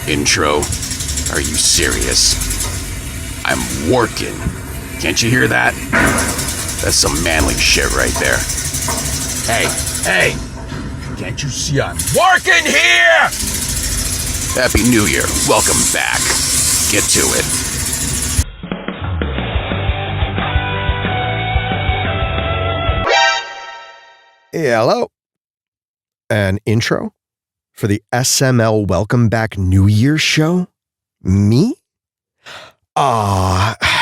intro. Are you serious? I'm working. Can't you hear that? That's some manly shit right there. Hey! Can't you see I'm working here? Happy New Year. Welcome back. Get to it. Hello. An intro for the SML Welcome Back New Year show? Me?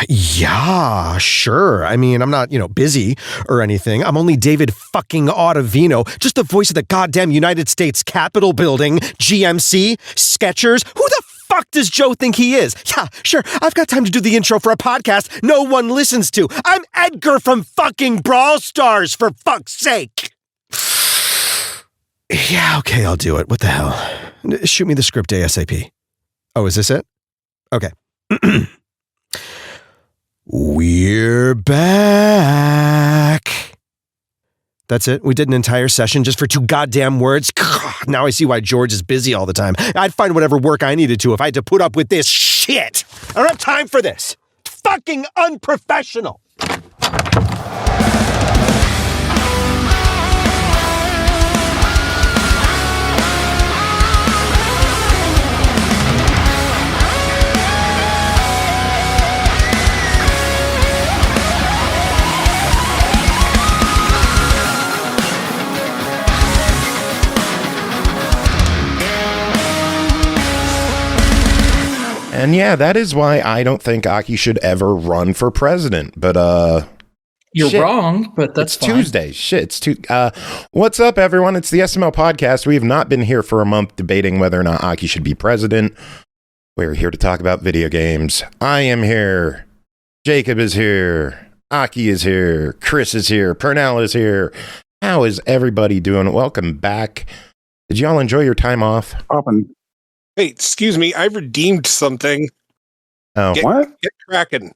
Yeah, sure. I mean, I'm not, busy or anything. I'm only David fucking Ottavino, just the voice of the goddamn United States Capitol building, GMC, Skechers. Who the fuck does Joe think he is? Yeah, sure. I've got time to do the intro for a podcast no one listens to. I'm Edgar from fucking Brawl Stars, for fuck's sake. Yeah, okay, I'll do it. What the hell? Shoot me the script ASAP. Oh, is this it? Okay. We're back. That's it. We did an entire session just for 2 goddamn words. Now I see why George is busy all the time. I'd find whatever work I needed to if I had to put up with this shit. I don't have time for this. It's fucking unprofessional. And yeah, that is why I don't think Aki should ever run for president. But you're wrong, but that's it's fine. Tuesday. Shit, what's up, everyone? It's the SML podcast. We have not been here for a month debating whether or not Aki should be president. We're here to talk about video games. I am here. Jacob is here. Aki is here. Chris is here. Pernell is here. How is everybody doing? Welcome back. Did y'all enjoy your time off? Hey, excuse me, I redeemed something. Oh, Get cracking.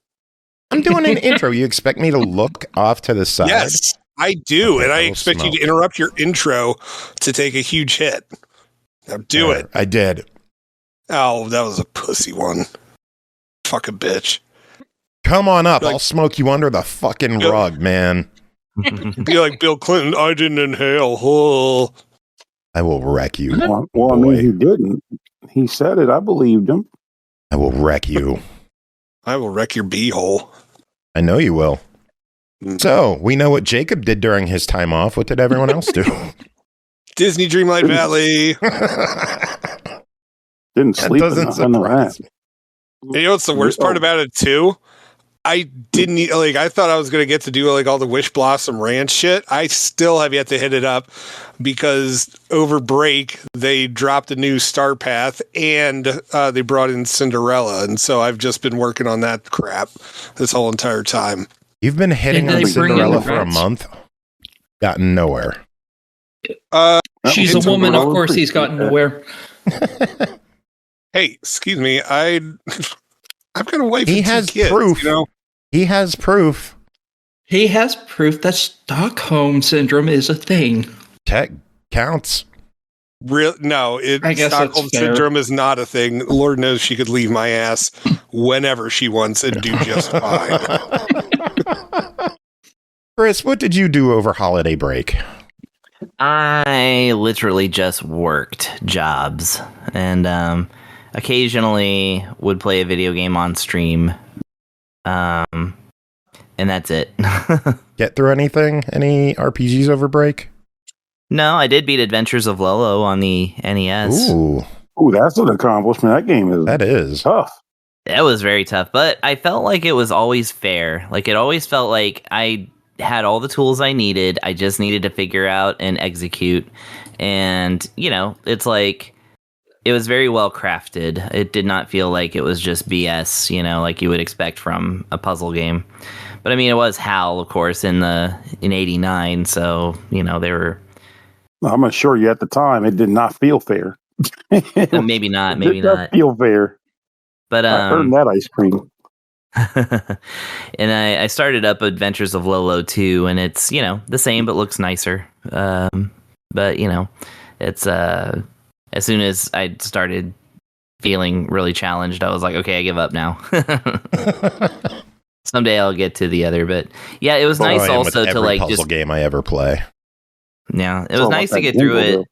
I'm doing an intro. You expect me to look off to the side? Yes, I do, Okay, and I expect you to interrupt your intro to take a huge hit. Now do it. I did. Oh, that was a pussy one. Fucking bitch. Come on up. Like, I'll smoke you under the fucking rug, man. Be like Bill Clinton, I didn't inhale. Oh. I will wreck you. Well, I mean, he didn't. He said it. I believed him. I will wreck you. I will wreck your beehole. I know you will. So, we know what Jacob did during his time off. What did everyone else do? Disney Dreamlight Valley. Didn't sleep doesn't enough on surprise that. me. You know what's the worst part about it, too? I didn't I thought I was going to get to do all the Wish Blossom Ranch shit. I still have yet to hit it up because over break they dropped a new Star Path and they brought in Cinderella. And so I've just been working on that crap this whole entire time. You've been hitting on Cinderella for a month? Gotten nowhere. She's a woman, of course he's gotten nowhere. Hey, excuse me. I've got a wife He and 2 has kids, proof. He has proof. He has proof that Stockholm Syndrome is a thing. Tech counts. No, I guess Stockholm Syndrome is not a thing. Lord knows she could leave my ass whenever she wants and do just fine. Chris, what did you do over holiday break? I literally just worked jobs and occasionally would play a video game on stream. And that's it. Get through anything? Any RPGs over break? No, I did beat Adventures of Lolo on the NES. Ooh, that's an accomplishment. That game is tough. That was very tough, but I felt like it was always fair. Like, it always felt like I had all the tools I needed. I just needed to figure out and execute. And, it's like, it was very well crafted. It did not feel like it was just BS, like you would expect from a puzzle game. But I mean, it was HAL, of course, in '89. So, they were. I'm assure you at the time, it did not feel fair. Maybe not. Maybe not feel fair. But I earned that ice cream. And I started up Adventures of Lolo 2, and it's, the same, but looks nicer. But, it's, as soon as I started feeling really challenged. I was like, okay, I give up now. Someday I'll get to the other, but yeah, it was nice also to like puzzle just game I ever play. Yeah, it was nice to get through it.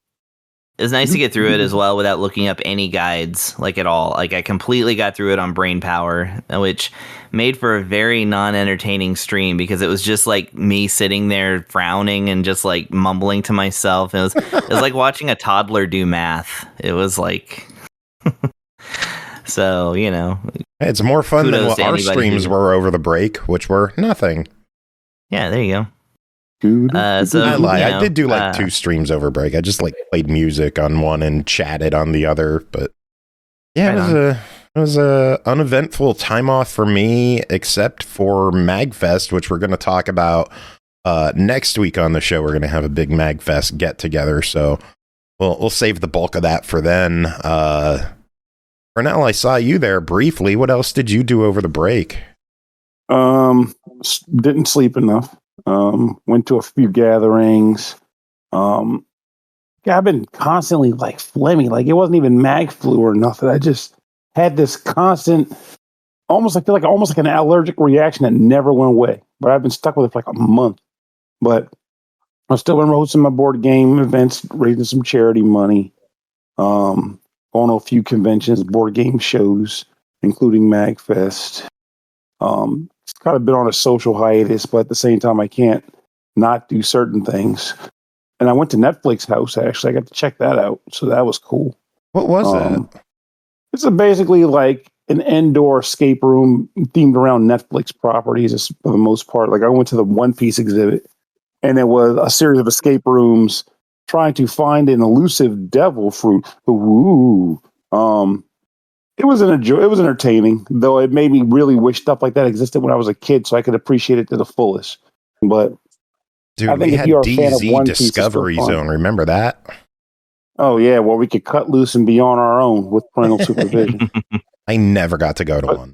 It was nice to get through it as well without looking up any guides, like at all. Like I completely got through it on brain power, which made for a very non-entertaining stream because it was just like me sitting there frowning and just like mumbling to myself. It was like watching a toddler do math. It was like, so it's more fun than what our streams were over the break, which were nothing. Yeah, there you go. I lie. I did do like 2 streams over break. I just like played music on one and chatted on the other. But yeah, it was a uneventful time off for me, except for MagFest, which we're going to talk about next week on the show. We're going to have a big MagFest get together, so we'll save the bulk of that for then. Pernell, I saw you there briefly. What else did you do over the break? Didn't sleep enough. Went to a few gatherings. I've been constantly like phlegmy. Like it wasn't even mag flu or nothing. I just had this constant, almost like an allergic reaction that never went away. But I've been stuck with it for like a month. But I've still been hosting my board game events, raising some charity money. Going to a few conventions, board game shows, including MagFest. It's kind of been on a social hiatus, but at the same time, I can't not do certain things. And I went to Netflix House, actually. I got to check that out, so that was cool. What was that? It's basically like an indoor escape room themed around Netflix properties for the most part. Like I went to the One Piece exhibit, and it was a series of escape rooms trying to find an elusive devil fruit. Ooh. It was entertaining, though it made me really wish stuff like that existed when I was a kid so I could appreciate it to the fullest. But dude, I think we if had you're a fan of One Piece, Discovery Zone. Remember that? Oh, yeah, well, we could cut loose and be on our own with parental supervision. I never got to go to one.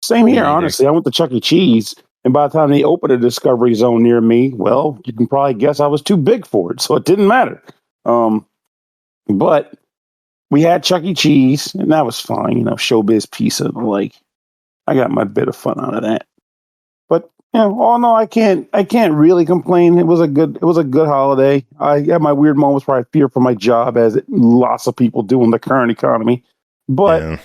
Same here, honestly. I went to Chuck E. Cheese, and by the time they opened a Discovery Zone near me, well, you can probably guess I was too big for it, so it didn't matter. But we had Chuck E. Cheese, and that was fine. Showbiz pizza. Like, I got my bit of fun out of that. But all in all, I can't really complain. It was a good holiday. I had my weird moments where I fear for my job, as lots of people do in the current economy. But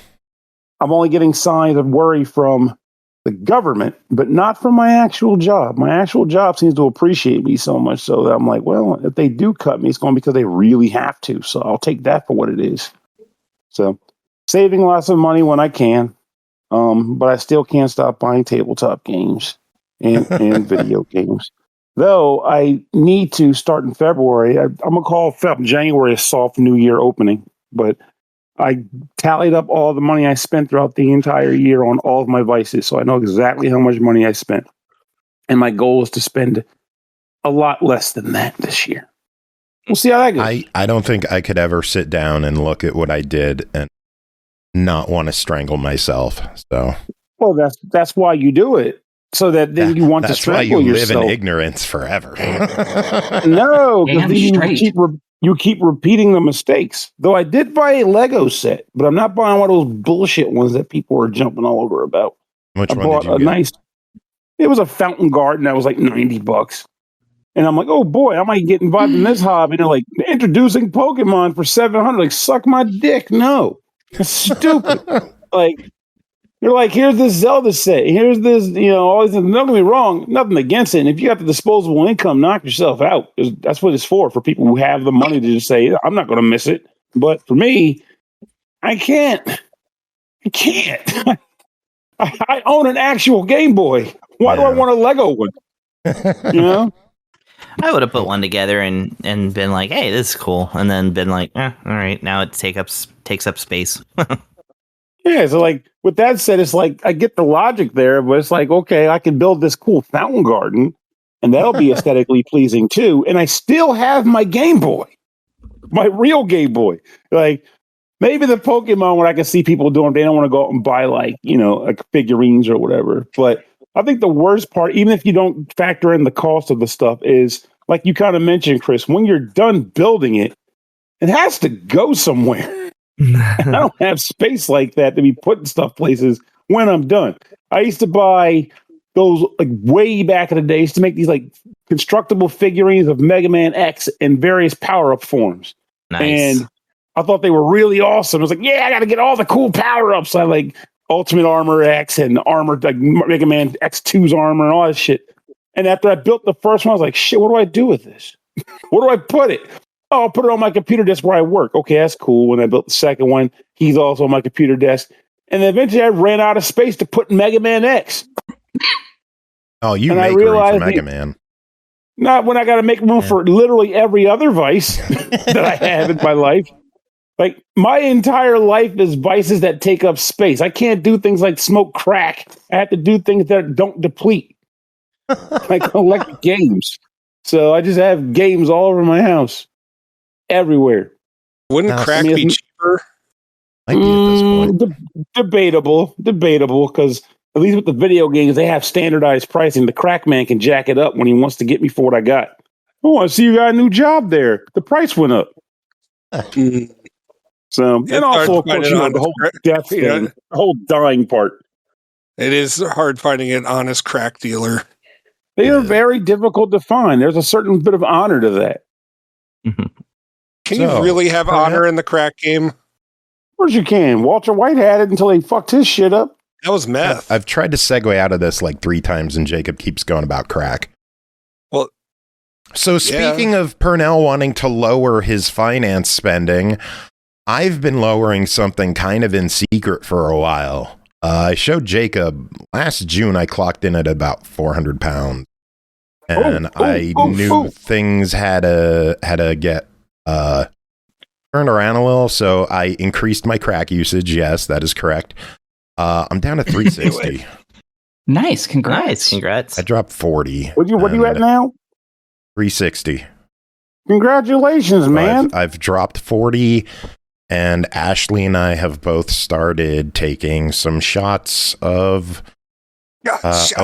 I'm only getting signs of worry from the government, but not from my actual job. My actual job seems to appreciate me so much so that I'm like, well, if they do cut me, it's going to be because they really have to. So I'll take that for what it is. So saving lots of money when I can. But I still can't stop buying tabletop games and video games. Though I need to start in February. I'm going to call January a soft New Year opening. But I tallied up all the money I spent throughout the entire year on all of my vices, so I know exactly how much money I spent. And my goal is to spend a lot less than that this year. We'll see how that goes. I don't think I could ever sit down and look at what I did and not want to strangle myself. So, well, that's why you do it, so that then you want to strangle yourself. That's why you live in ignorance forever. No, because you keep repeating the mistakes. Though I did buy a Lego set, but I'm not buying one of those bullshit ones that people are jumping all over about. Which one did you get? It was a fountain garden that was like $90. And I'm like, oh boy, I might get involved in this hobby. And they're like, introducing Pokemon for $700. Like, suck my dick. No. It's stupid. Like, you're like, here's this Zelda set. Here's this, all these things. Don't get me wrong, nothing against it. And if you got the disposable income, knock yourself out. That's what it's for people who have the money to just say, I'm not going to miss it. But for me, I can't. I own an actual Game Boy. Why do I want a Lego one? I would have put one together and been like, hey, this is cool. And then been like, all right, now it takes up space. Yeah, so like with that said, it's like I get the logic there, but it's like, okay, I can build this cool fountain garden and that'll be aesthetically pleasing too. And I still have my Game Boy, my real Game Boy. Like maybe the Pokemon where I can see people doing, they don't want to go out and buy like figurines or whatever. But I think the worst part, even if you don't factor in the cost of the stuff, is like you kind of mentioned, Chris, when you're done building it, it has to go somewhere. I don't have space like that to be putting stuff places when I'm done. I used to buy those like way back in the day. I used to make these like constructible figurines of Mega Man X in various power-up forms. Nice. And I thought they were really awesome. I was like, yeah, I got to get all the cool power-ups. I like Ultimate Armor X and Armor, like Mega Man X2's armor and all that shit. And after I built the first one, I was like, shit, what do I do with this? Where do I put it? Oh, I'll put it on my computer desk where I work. Okay, that's cool. When I built the second one, he's also on my computer desk. And then eventually I ran out of space to put Mega Man X. Oh, you And make I room for realized Mega Man. Not when I got to make room for literally every other vice that I have in my life. Like, my entire life is vices that take up space. I can't do things like smoke crack. I have to do things that don't deplete. I collect games. So I just have games all over my house. Everywhere. Wouldn't Now, crack be cheaper? Might be at this point. Debatable, because at least with the video games, they have standardized pricing. The crack man can jack it up when he wants to get me for what I got. Oh, I see you got a new job there. The price went up. So, It's and hard also, of to find course, an the honest whole crack- death you know, thing, the whole dying part. It is hard finding an honest crack dealer. They are very difficult to find. There's a certain bit of honor to that. Can So, you really have Pernell- honor in the crack game? Of course you can. Walter White had it until he fucked his shit up. That was meth. I've tried to segue out of this like 3 times, and Jacob keeps going about crack. Well, so speaking of Pernell wanting to lower his finance spending, I've been lowering something kind of in secret for a while. I showed Jacob last June. I clocked in at about 400 pounds, and I knew things had to get turned around a little. So I increased my crack usage. Yes, that is correct. I'm down to 360. Nice, congrats. Nice, congrats. I dropped 40. What you at now? 360. Congratulations, So man. I've dropped 40, and Ashley and I have both started taking some shots of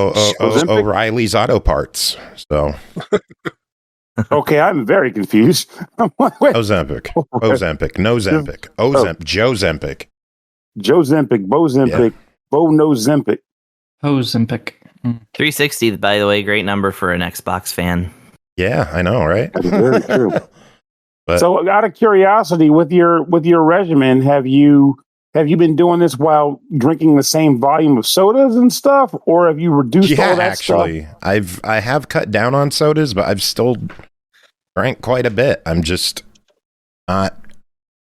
O'Reilly's Auto Parts. So Okay, I'm very confused. Wait, Ozempic, Nozempic, Joe Zempic. Joe Zempic, Bo Zempic, Bo No Zempic. Ozempic. 360, by the way, great number for an Xbox fan. Yeah, I know, right? That's very true. But- So, out of curiosity, with your regimen, have you been doing this while drinking the same volume of sodas and stuff, or have you reduced all that actually, stuff? I have cut down on sodas, but I've still drank quite a bit. I'm just not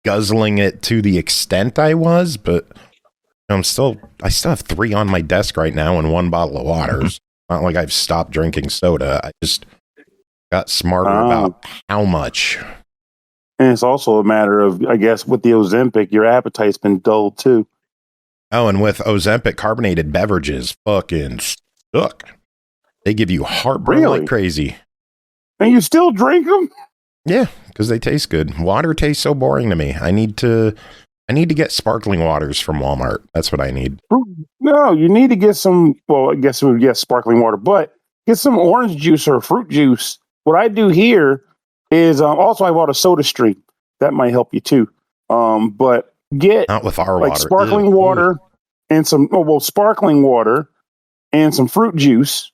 guzzling it to the extent I was, but I still have 3 on my desk right now and 1 bottle of water. It's not like I've stopped drinking soda. I just got smarter about how much. And it's also a matter of, I guess, with the Ozempic, your appetite's been dulled too. Oh, and with Ozempic, carbonated beverages fucking suck. They give you heartburn Really? like crazy. And you still drink them? Yeah, because they taste good. Water tastes so boring to me. I need to get sparkling waters from Walmart. That's what I need. No, you need to get some. Well, I guess we would get sparkling water, but get some orange juice or fruit juice. What I do here is also I bought a Soda Stream. That might help you too. But get Not with our like water. sparkling Ew. water and some sparkling water and some fruit juice,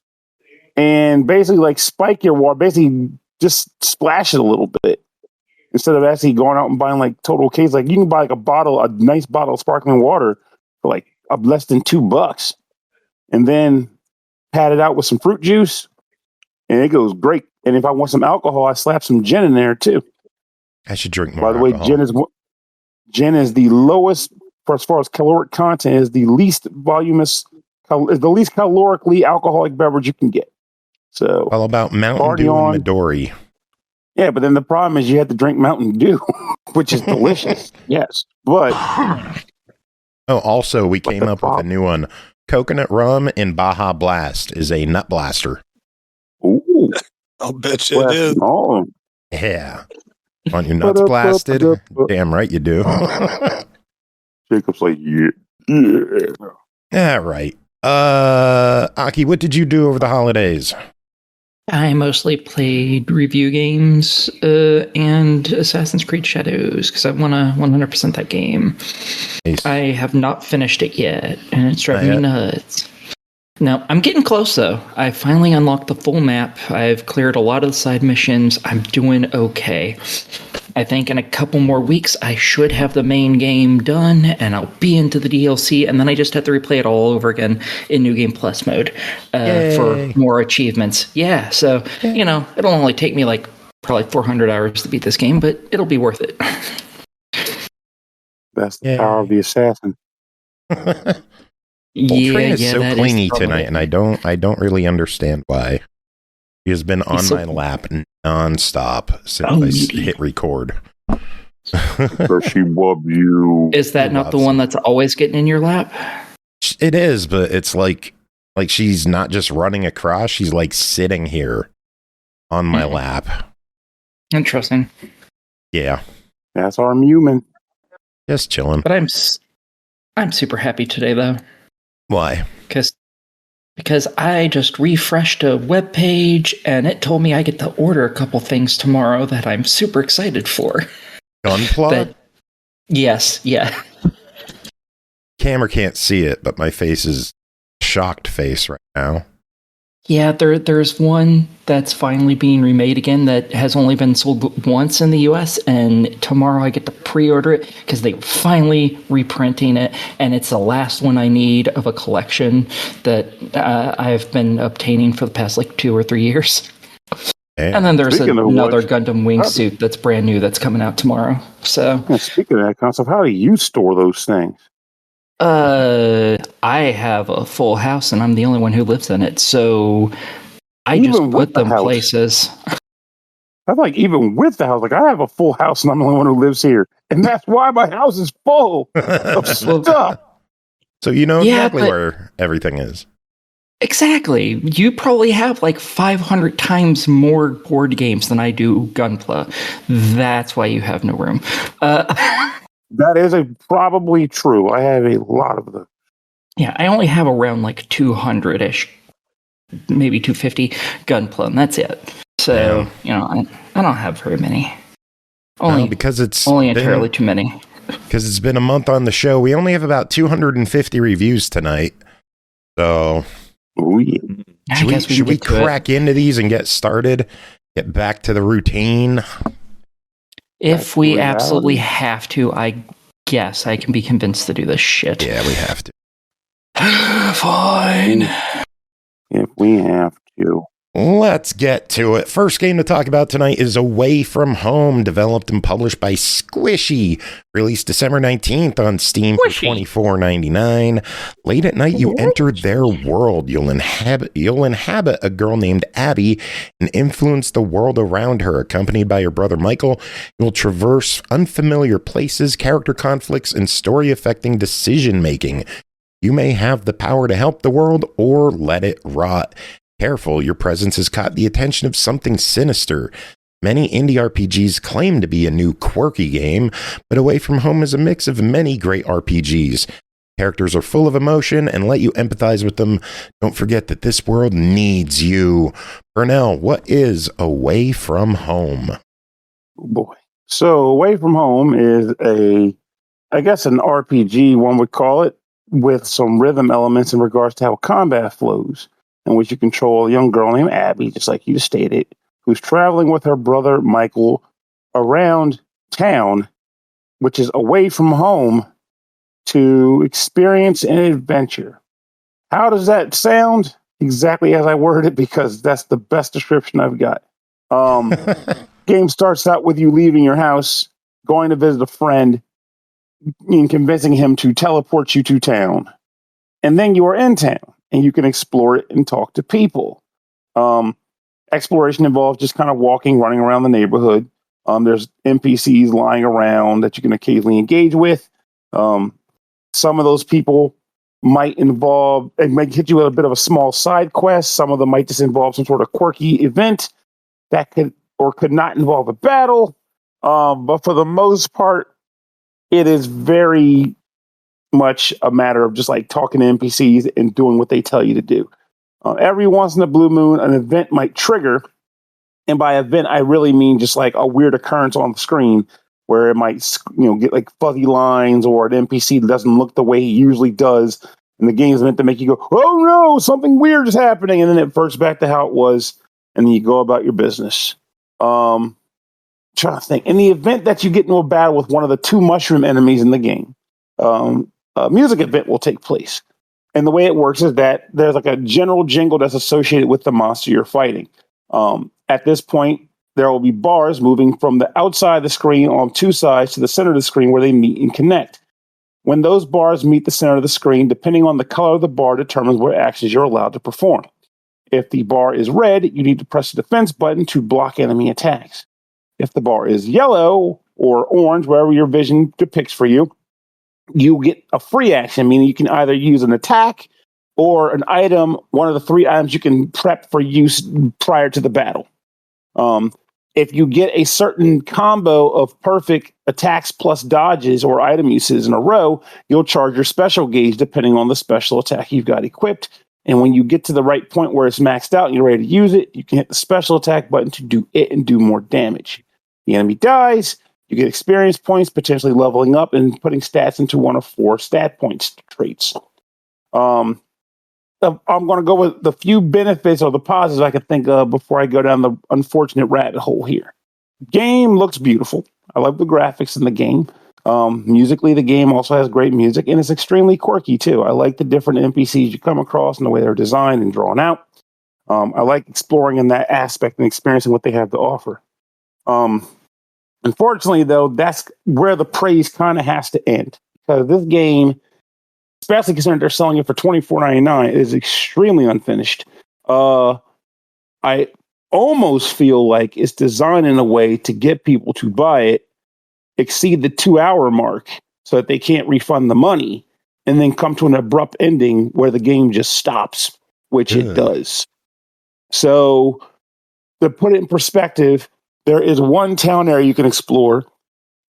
and basically like spike your water. Basically, just splash it a little bit instead of actually going out and buying like total case. Like you can buy like a nice bottle of sparkling water for like less than $2, and then pat it out with some fruit juice, and it goes great. And if I want some alcohol, I slap some gin in there too. I should drink more. By the way, alcohol. gin is the lowest for as far as caloric content, is the least voluminous, is the least calorically alcoholic beverage you can get. So all about Mountain party Dew on. and Midori. Yeah, but then the problem is you have to drink Mountain Dew, which is delicious. Yes, but Oh, also we came the up with a problem? new one. Coconut rum in Baja Blast is a nut blaster. ooh, I'll bet you it is. oh, Yeah. Want your nuts blasted? Damn right you do. Jacob's like, yeah. All right. Aki, what did you do over the holidays? I mostly played review games and Assassin's Creed Shadows because I want to 100% that game. Nice. I have not finished it yet, and it's driving me nuts. No, I'm getting close, though. I finally unlocked the full map. I've cleared a lot of the side missions. I'm doing okay. I think in a couple more weeks, I should have the main game done, and I'll be into the DLC, and then I just have to replay it all over again in New Game Plus mode for more achievements. Yeah, so, it'll only take me like probably 400 hours to beat this game, but it'll be worth it. That's the power of the assassin. Coltrane is so clingy tonight, and I don't really understand why. He has been on my lap nonstop since I hit record. She love you. Is that not the one that's always getting in your lap? It is, but it's like she's not just running across; she's like sitting here on my lap. Interesting. Yeah, that's our human. Just chilling. But I'm super happy today, though. Why? Because I just refreshed a web page and it told me I get to order a couple things tomorrow that I'm super excited for. Gunplay? Yes, yeah. Camera can't see it, but my face is shocked face right now. Yeah, there's one that's finally being remade again that has only been sold once in the US, and tomorrow I get to pre-order it because they're finally reprinting it, and it's the last one I need of a collection that I've been obtaining for the past like 2 or 3 years. And then there's another Gundam wingsuit that's brand new that's coming out tomorrow. So speaking of that concept, how do you store those things? I have a full house and I'm the only one who lives in it, so I just put them places. I'm like, even with the house, like I have a full house and I'm the only one who lives here, and that's why my house is full of stuff. So you know exactly where everything is. Exactly. You probably have like 500 times more board games than I do Gunpla. That's why you have no room. That is probably true. I have a lot of them. Yeah, I only have around like 200-ish, maybe 250 Gunpla, and that's it. So, I don't have very many. Because it's only entirely too many. Because it's been a month on the show. We only have about 250 reviews tonight. So, should we crack into these and get started? Get back to the routine? If we absolutely have to, I guess I can be convinced to do this shit. Yeah, we have to. Fine. If we have to. Let's get to it. First game to talk about tonight is Away From Home, developed and published by Squishy, released December 19th on Steam for $24.99. Late at night, you enter their world. You'll inhabit a girl named Abby and influence the world around her. Accompanied by your brother Michael, you'll traverse unfamiliar places, character conflicts, and story-affecting decision-making. You may have the power to help the world or let it rot. Careful, your presence has caught the attention of something sinister. Many indie RPGs claim to be a new quirky game, but Away From Home is a mix of many great RPGs. Characters are full of emotion and let you empathize with them. Don't forget that this world needs you. Pernell, what is Away From Home? Oh boy. So Away From Home is an RPG, one would call it, with some rhythm elements in regards to how combat flows, in which you control a young girl named Abby, just like you stated, who's traveling with her brother Michael around town, which is away from home, to experience an adventure. How does that sound? Exactly as I worded it, because that's the best description I've got. Game starts out with you leaving your house, going to visit a friend, and convincing him to teleport you to town. And then you are in town, and you can explore it and talk to people. Exploration involves just kind of walking, running around the neighborhood. There's NPCs lying around that you can occasionally engage with. Some of those people might hit you with a bit of a small side quest. Some of them might just involve some sort of quirky event that could not involve a battle. But for the most part, it is very much a matter of just like talking to NPCs and doing what they tell you to do. Every once in a blue moon, an event might trigger. And by event, I really mean just like a weird occurrence on the screen where it might, get like fuzzy lines or an NPC that doesn't look the way he usually does. And the game is meant to make you go, oh no, something weird is happening. And then it reverts back to how it was. And then you go about your business. Trying to think. In the event that you get into a battle with one of the 2 mushroom enemies in the game, a music event will take place. And the way it works is that there's like a general jingle that's associated with the monster you're fighting. At this point, there will be bars moving from the outside of the screen on 2 sides to the center of the screen where they meet and connect. When those bars meet the center of the screen, depending on the color of the bar determines what actions you're allowed to perform. If the bar is red, you need to press the defense button to block enemy attacks. If the bar is yellow or orange, wherever your vision depicts for you, you get a free action, meaning you can either use an attack or an item, one of the 3 items you can prep for use prior to the battle. If you get a certain combo of perfect attacks plus dodges or item uses in a row, you'll charge your special gauge depending on the special attack you've got equipped. And when you get to the right point where it's maxed out and you're ready to use it, you can hit the special attack button to do it and do more damage. The enemy dies, you get experience points, potentially leveling up and putting stats into one of 4 stat points traits. I'm going to go with the few benefits or the positives I can think of before I go down the unfortunate rabbit hole here. Game looks beautiful. I love the graphics in the game. Musically, the game also has great music, and it's extremely quirky, too. I like the different NPCs you come across and the way they're designed and drawn out. I like exploring in that aspect and experiencing what they have to offer. Unfortunately, though, that's where the praise kind of has to end. Because this game, especially considering they're selling it for $24.99, is extremely unfinished. I almost feel like it's designed in a way to get people to buy it, exceed the 2-hour mark so that they can't refund the money, and then come to an abrupt ending where the game just stops, which it does. So, to put it in perspective, there is one town area you can explore,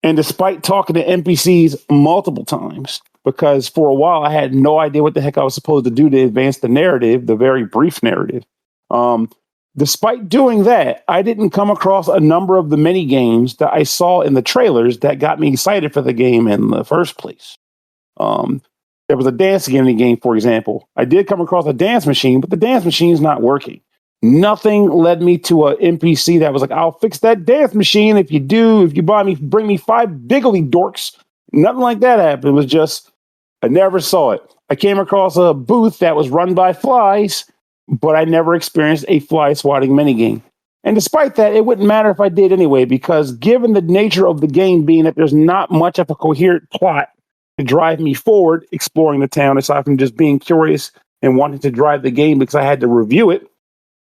and despite talking to NPCs multiple times, because for a while I had no idea what the heck I was supposed to do to advance the narrative, the very brief narrative. Despite doing that, I didn't come across a number of the mini games that I saw in the trailers that got me excited for the game in the first place. There was a dance game in the game, for example. I did come across a dance machine, but the dance machine is not working. Nothing led me to an NPC that was like, I'll fix that dance machine if you bring me 5 biggly dorks. Nothing like that happened. It was just, I never saw it. I came across a booth that was run by flies, but I never experienced a fly swatting minigame. And despite that, it wouldn't matter if I did anyway, because given the nature of the game being that there's not much of a coherent plot to drive me forward exploring the town, aside from just being curious and wanting to drive the game because I had to review it,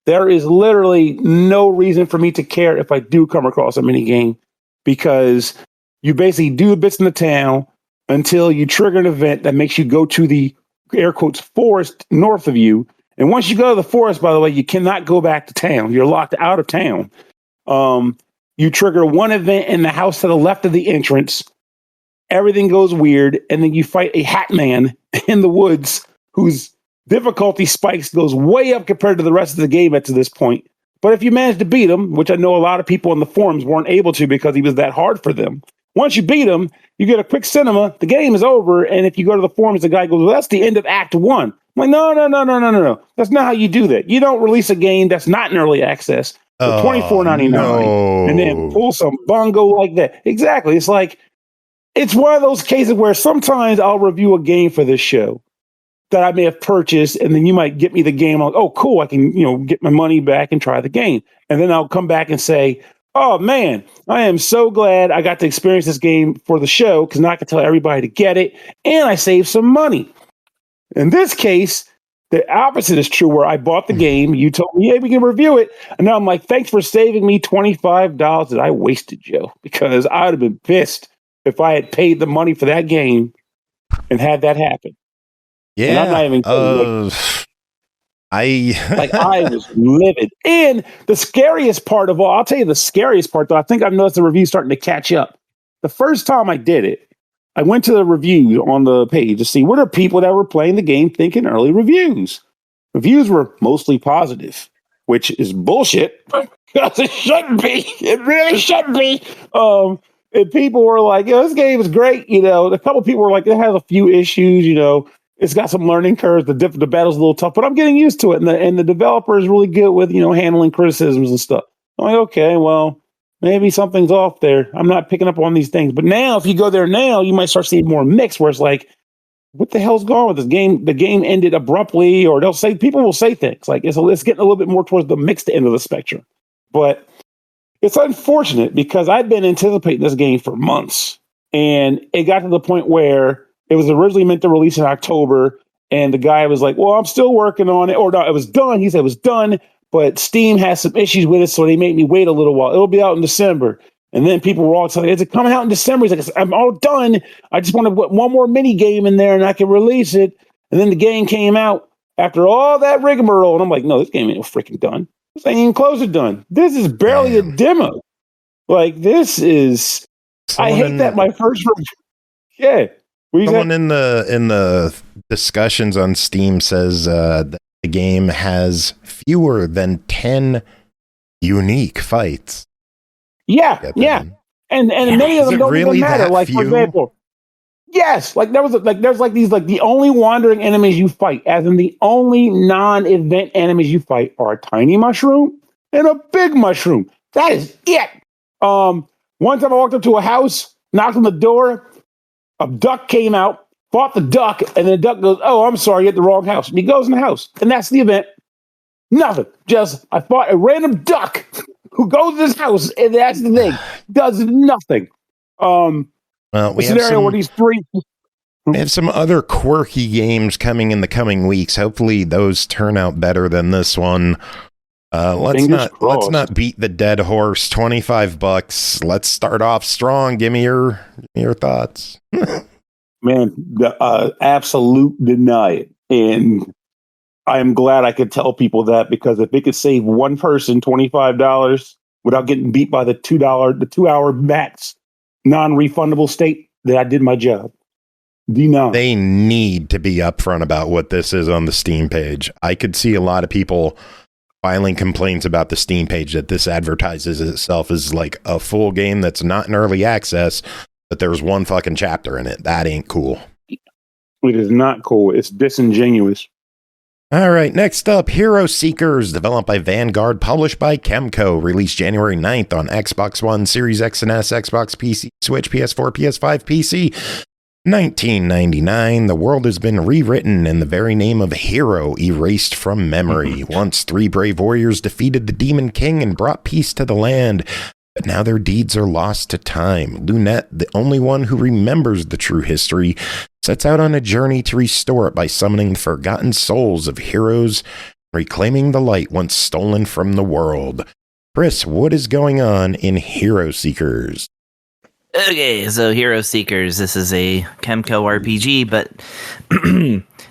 there is literally no reason for me to care if I do come across a minigame, because you basically do the bits in the town until you trigger an event that makes you go to the, air quotes, forest north of you. And once you go to the forest, by the way, you cannot go back to town. You're locked out of town. You trigger one event in the house to the left of the entrance. Everything goes weird. And then you fight a hat man in the woods whose difficulty spikes goes way up compared to the rest of the game up to this point. But if you manage to beat him, which I know a lot of people on the forums weren't able to because he was that hard for them. Once you beat him, you get a quick cinema, the game is over, and if you go to the forums, the guy goes, well, that's the end of Act 1. I'm like, no. That's not how you do that. You don't release a game that's not in early access for $24.99 and then pull some bungo like that. Exactly. It's like, it's one of those cases where sometimes I'll review a game for this show that I may have purchased, and then you might get me the game. I'm like, oh, cool, I can, get my money back and try the game. And then I'll come back and say, oh, man, I am so glad I got to experience this game for the show, because now I can tell everybody to get it, and I saved some money. In this case, the opposite is true, where I bought the game, you told me, hey, we can review it, and now I'm like, thanks for saving me $25 that I wasted, Joe, because I would have been pissed if I had paid the money for that game and had that happen. Yeah. And I'm not even kidding. I was livid. And the scariest part of all, I'll tell you the scariest part, though, I think I've noticed the reviews starting to catch up. The first time I did it, I went to the reviews on the page to see what are people that were playing the game thinking early reviews. Reviews were mostly positive, which is bullshit because it shouldn't be. It really shouldn't be. And people were like, this game is great. A couple people were like, it has a few issues. It's got some learning curves. The battle's a little tough, but I'm getting used to it. And the developer is really good with, handling criticisms and stuff. I'm like, okay, well, maybe something's off there. I'm not picking up on these things. But now, if you go there now, you might start seeing more mix where it's like, what the hell's going on with this game? The game ended abruptly, or people will say things like it's getting a little bit more towards the mixed end of the spectrum. But it's unfortunate because I've been anticipating this game for months, and it got to the point where it was originally meant to release in October, and the guy was like, well, I'm still working on it. Or no, it was done. He said it was done, but Steam has some issues with it, so they made me wait a little while. It'll be out in December. And then people were all excited. Is it coming out in December? He's like, I'm all done. I just want to put one more mini game in there and I can release it. And then the game came out after all that rigmarole. And I'm like, no, this game ain't freaking done. This ain't even close to done. This is barely a demo. Like, this is... I hate that my first... Yeah. Someone in the discussions on Steam says that the game has fewer than 10 unique fights. Yeah. And many of them don't even matter. Like, for example... Yes, there's these the only wandering enemies you fight, as in the only non-event enemies you fight are a tiny mushroom and a big mushroom. That is it. One time I walked up to a house, knocked on the door, a duck came out, fought the duck, and the duck goes, "Oh, I'm sorry, you're at the wrong house." And he goes in the house, and that's the event. Nothing. Just I fought a random duck who goes to this house, and that's the thing. Does nothing. Well, we have some other quirky games coming in the coming weeks. Hopefully those turn out better than this one. Let's not beat the dead horse. $25. Let's start off strong. Give me your thoughts. Man, absolute deny it. And I am glad I could tell people that, because if it could save one person $25 without getting beat by the $2 max non-refundable state, that I did my job. Deny. They need to be upfront about what this is on the Steam page. I could see a lot of people filing complaints about the Steam page that this advertises itself as like a full game that's not in early access, but there's one fucking chapter in it. That ain't cool. It is not cool. It's disingenuous. All right, next up, Hero Seekers, developed by Vanguard, published by KEMCO, released January 9th on Xbox One, Series X and S, Xbox PC, Switch, PS4, PS5, PC. 1999, the world has been rewritten and the very name of Hero erased from memory. Once 3 brave warriors defeated the Demon King and brought peace to the land, but now their deeds are lost to time. Lunette, the only one who remembers the true history, sets out on a journey to restore it by summoning the forgotten souls of heroes, reclaiming the light once stolen from the world. Chris, what is going on in Hero Seekers? Okay, so Hero Seekers, this is a KEMCO RPG, but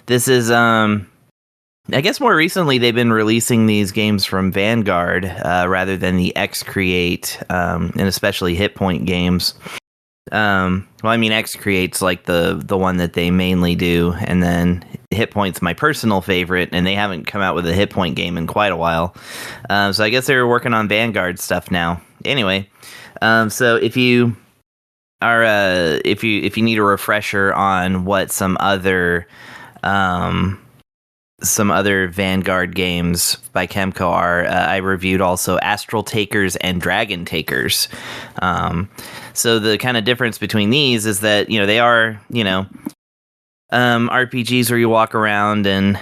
this is, I guess more recently they've been releasing these games from Vanguard rather than the X-Create, and especially Hit Point games. X Create's like the one that they mainly do, and then Hit Point's my personal favorite, and they haven't come out with a Hit Point game in quite a while. So I guess they're working on Vanguard stuff now. Anyway, so if you are if you need a refresher on what some other Vanguard games by KEMCO are, I reviewed also Astral Takers and Dragon Takers. So the kind of difference between these is that, they are, RPGs where you walk around and,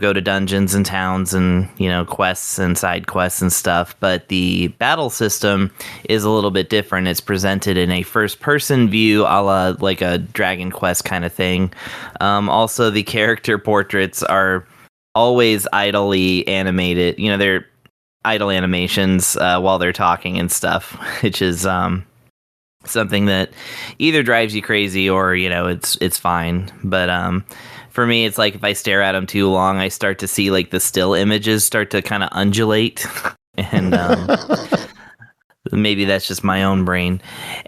go to dungeons and towns and, quests and side quests and stuff. But the battle system is a little bit different. It's presented in a first-person view, a la like a Dragon Quest kind of thing. Also, the character portraits are always idly animated. They're idle animations while they're talking and stuff, which is something that either drives you crazy or it's fine. But for me, it's like if I stare at them too long, I start to see like the still images start to kind of undulate, and maybe that's just my own brain.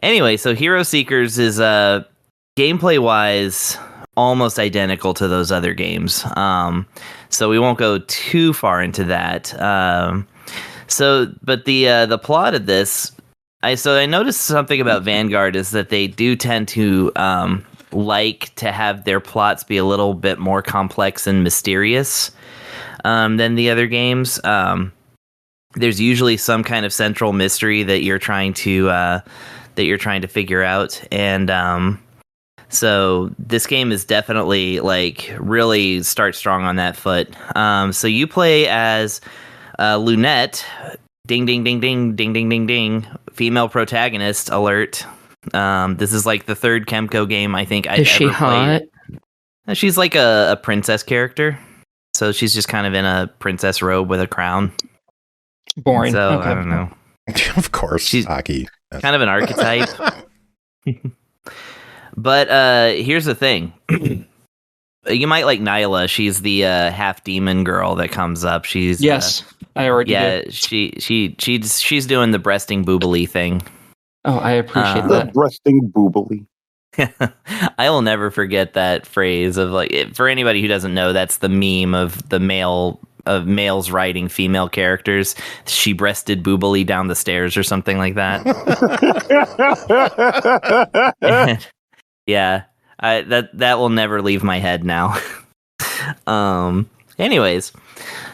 Anyway, so Hero Seekers is gameplay wise almost identical to those other games. So we won't go too far into that. But the plot of this, I noticed something about Vanguard is that they do tend to like to have their plots be a little bit more complex and mysterious than the other games. There's usually some kind of central mystery that you're trying to figure out, and so this game is definitely like really start strong on that foot. So you play as Lunette. Ding ding ding ding ding ding ding ding. Female protagonist alert. This is like the third KEMCO game I think I've ever played. She's like a princess character. So she's just kind of in a princess robe with a crown. Boring. So Okay. I don't know. Of course, She's Aki. kind of an archetype. But here's the thing. You might like Nyla. She's the half demon girl that comes up. She's Yes, I already did. she's doing the breasting boobily thing. Oh, I appreciate The that. breasting boobily. I will never forget that phrase of like, for anybody who doesn't know, that's the meme of the males writing female characters. She breasted boobily down the stairs or something like that. Yeah, that will never leave my head now. Anyways,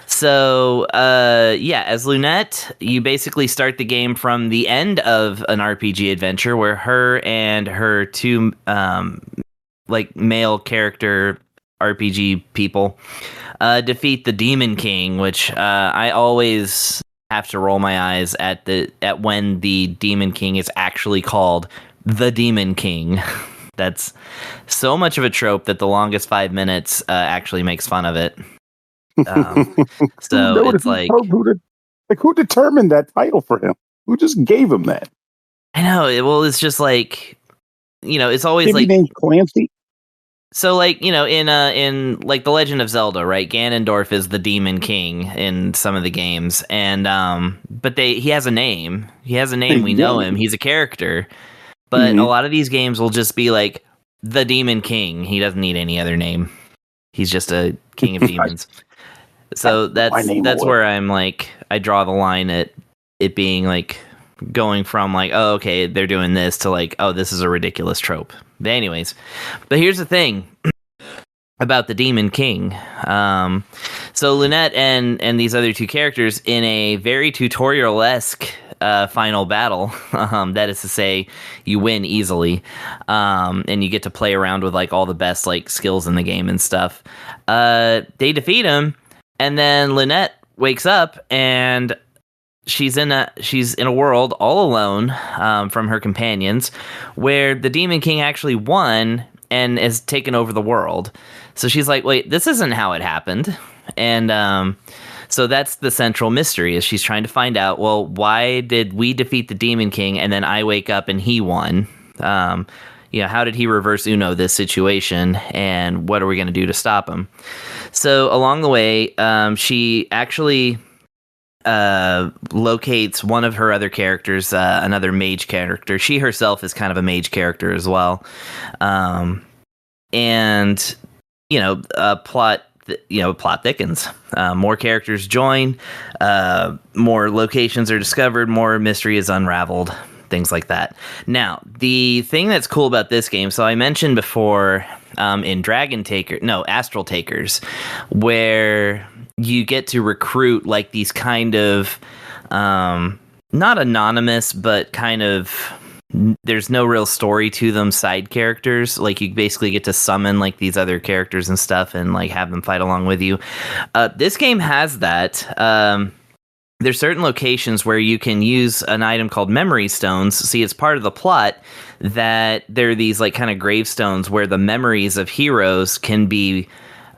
so as Lunette, you basically start the game from the end of an RPG adventure where her and her two like male character RPG people defeat the Demon King, which I always have to roll my eyes at when the Demon King is actually called the Demon King. That's so much of a trope that the longest 5 minutes actually makes fun of it. So it's like, who determined that title for him? Who just gave him that? I know. It's just like, it's always Maybe like named Clancy. So, like, in like The Legend of Zelda, right? Ganondorf is the Demon King in some of the games, and but he has a name. He has a name. We know him. He's a character. But a lot of these games will just be like the Demon King. He doesn't need any other name. He's just a king of demons. So that's where I'm like, I draw the line at it being like going from like, oh, okay, they're doing this to like, oh, this is a ridiculous trope. But anyways, but here's the thing about the Demon King. So Lunette and these other two characters in a very tutorial-esque final battle, that is to say, you win easily, and you get to play around with like all the best like skills in the game and stuff. They defeat him, and then Lunette wakes up and she's in a world all alone from her companions, where the Demon King actually won and has taken over the world. So she's like, wait, this isn't how it happened. And so that's the central mystery, is she's trying to find out, well, why did we defeat the Demon King and then I wake up and he won? How did he reverse Uno this situation, and what are we going to do to stop him? So along the way, she actually locates one of her other characters, another mage character. She herself is kind of a mage character as well. Plot thickens. More characters join, more locations are discovered, more mystery is unraveled, things like that. Now, the thing that's cool about this game, so I mentioned before in Astral Takers, where you get to recruit like these kind of not anonymous, but kind of there's no real story to them side characters. Like, you basically get to summon like these other characters and stuff and like have them fight along with you. This game has that. There's certain locations where you can use an item called memory stones. See, it's part of the plot that there are these like kind of gravestones where the memories of heroes can be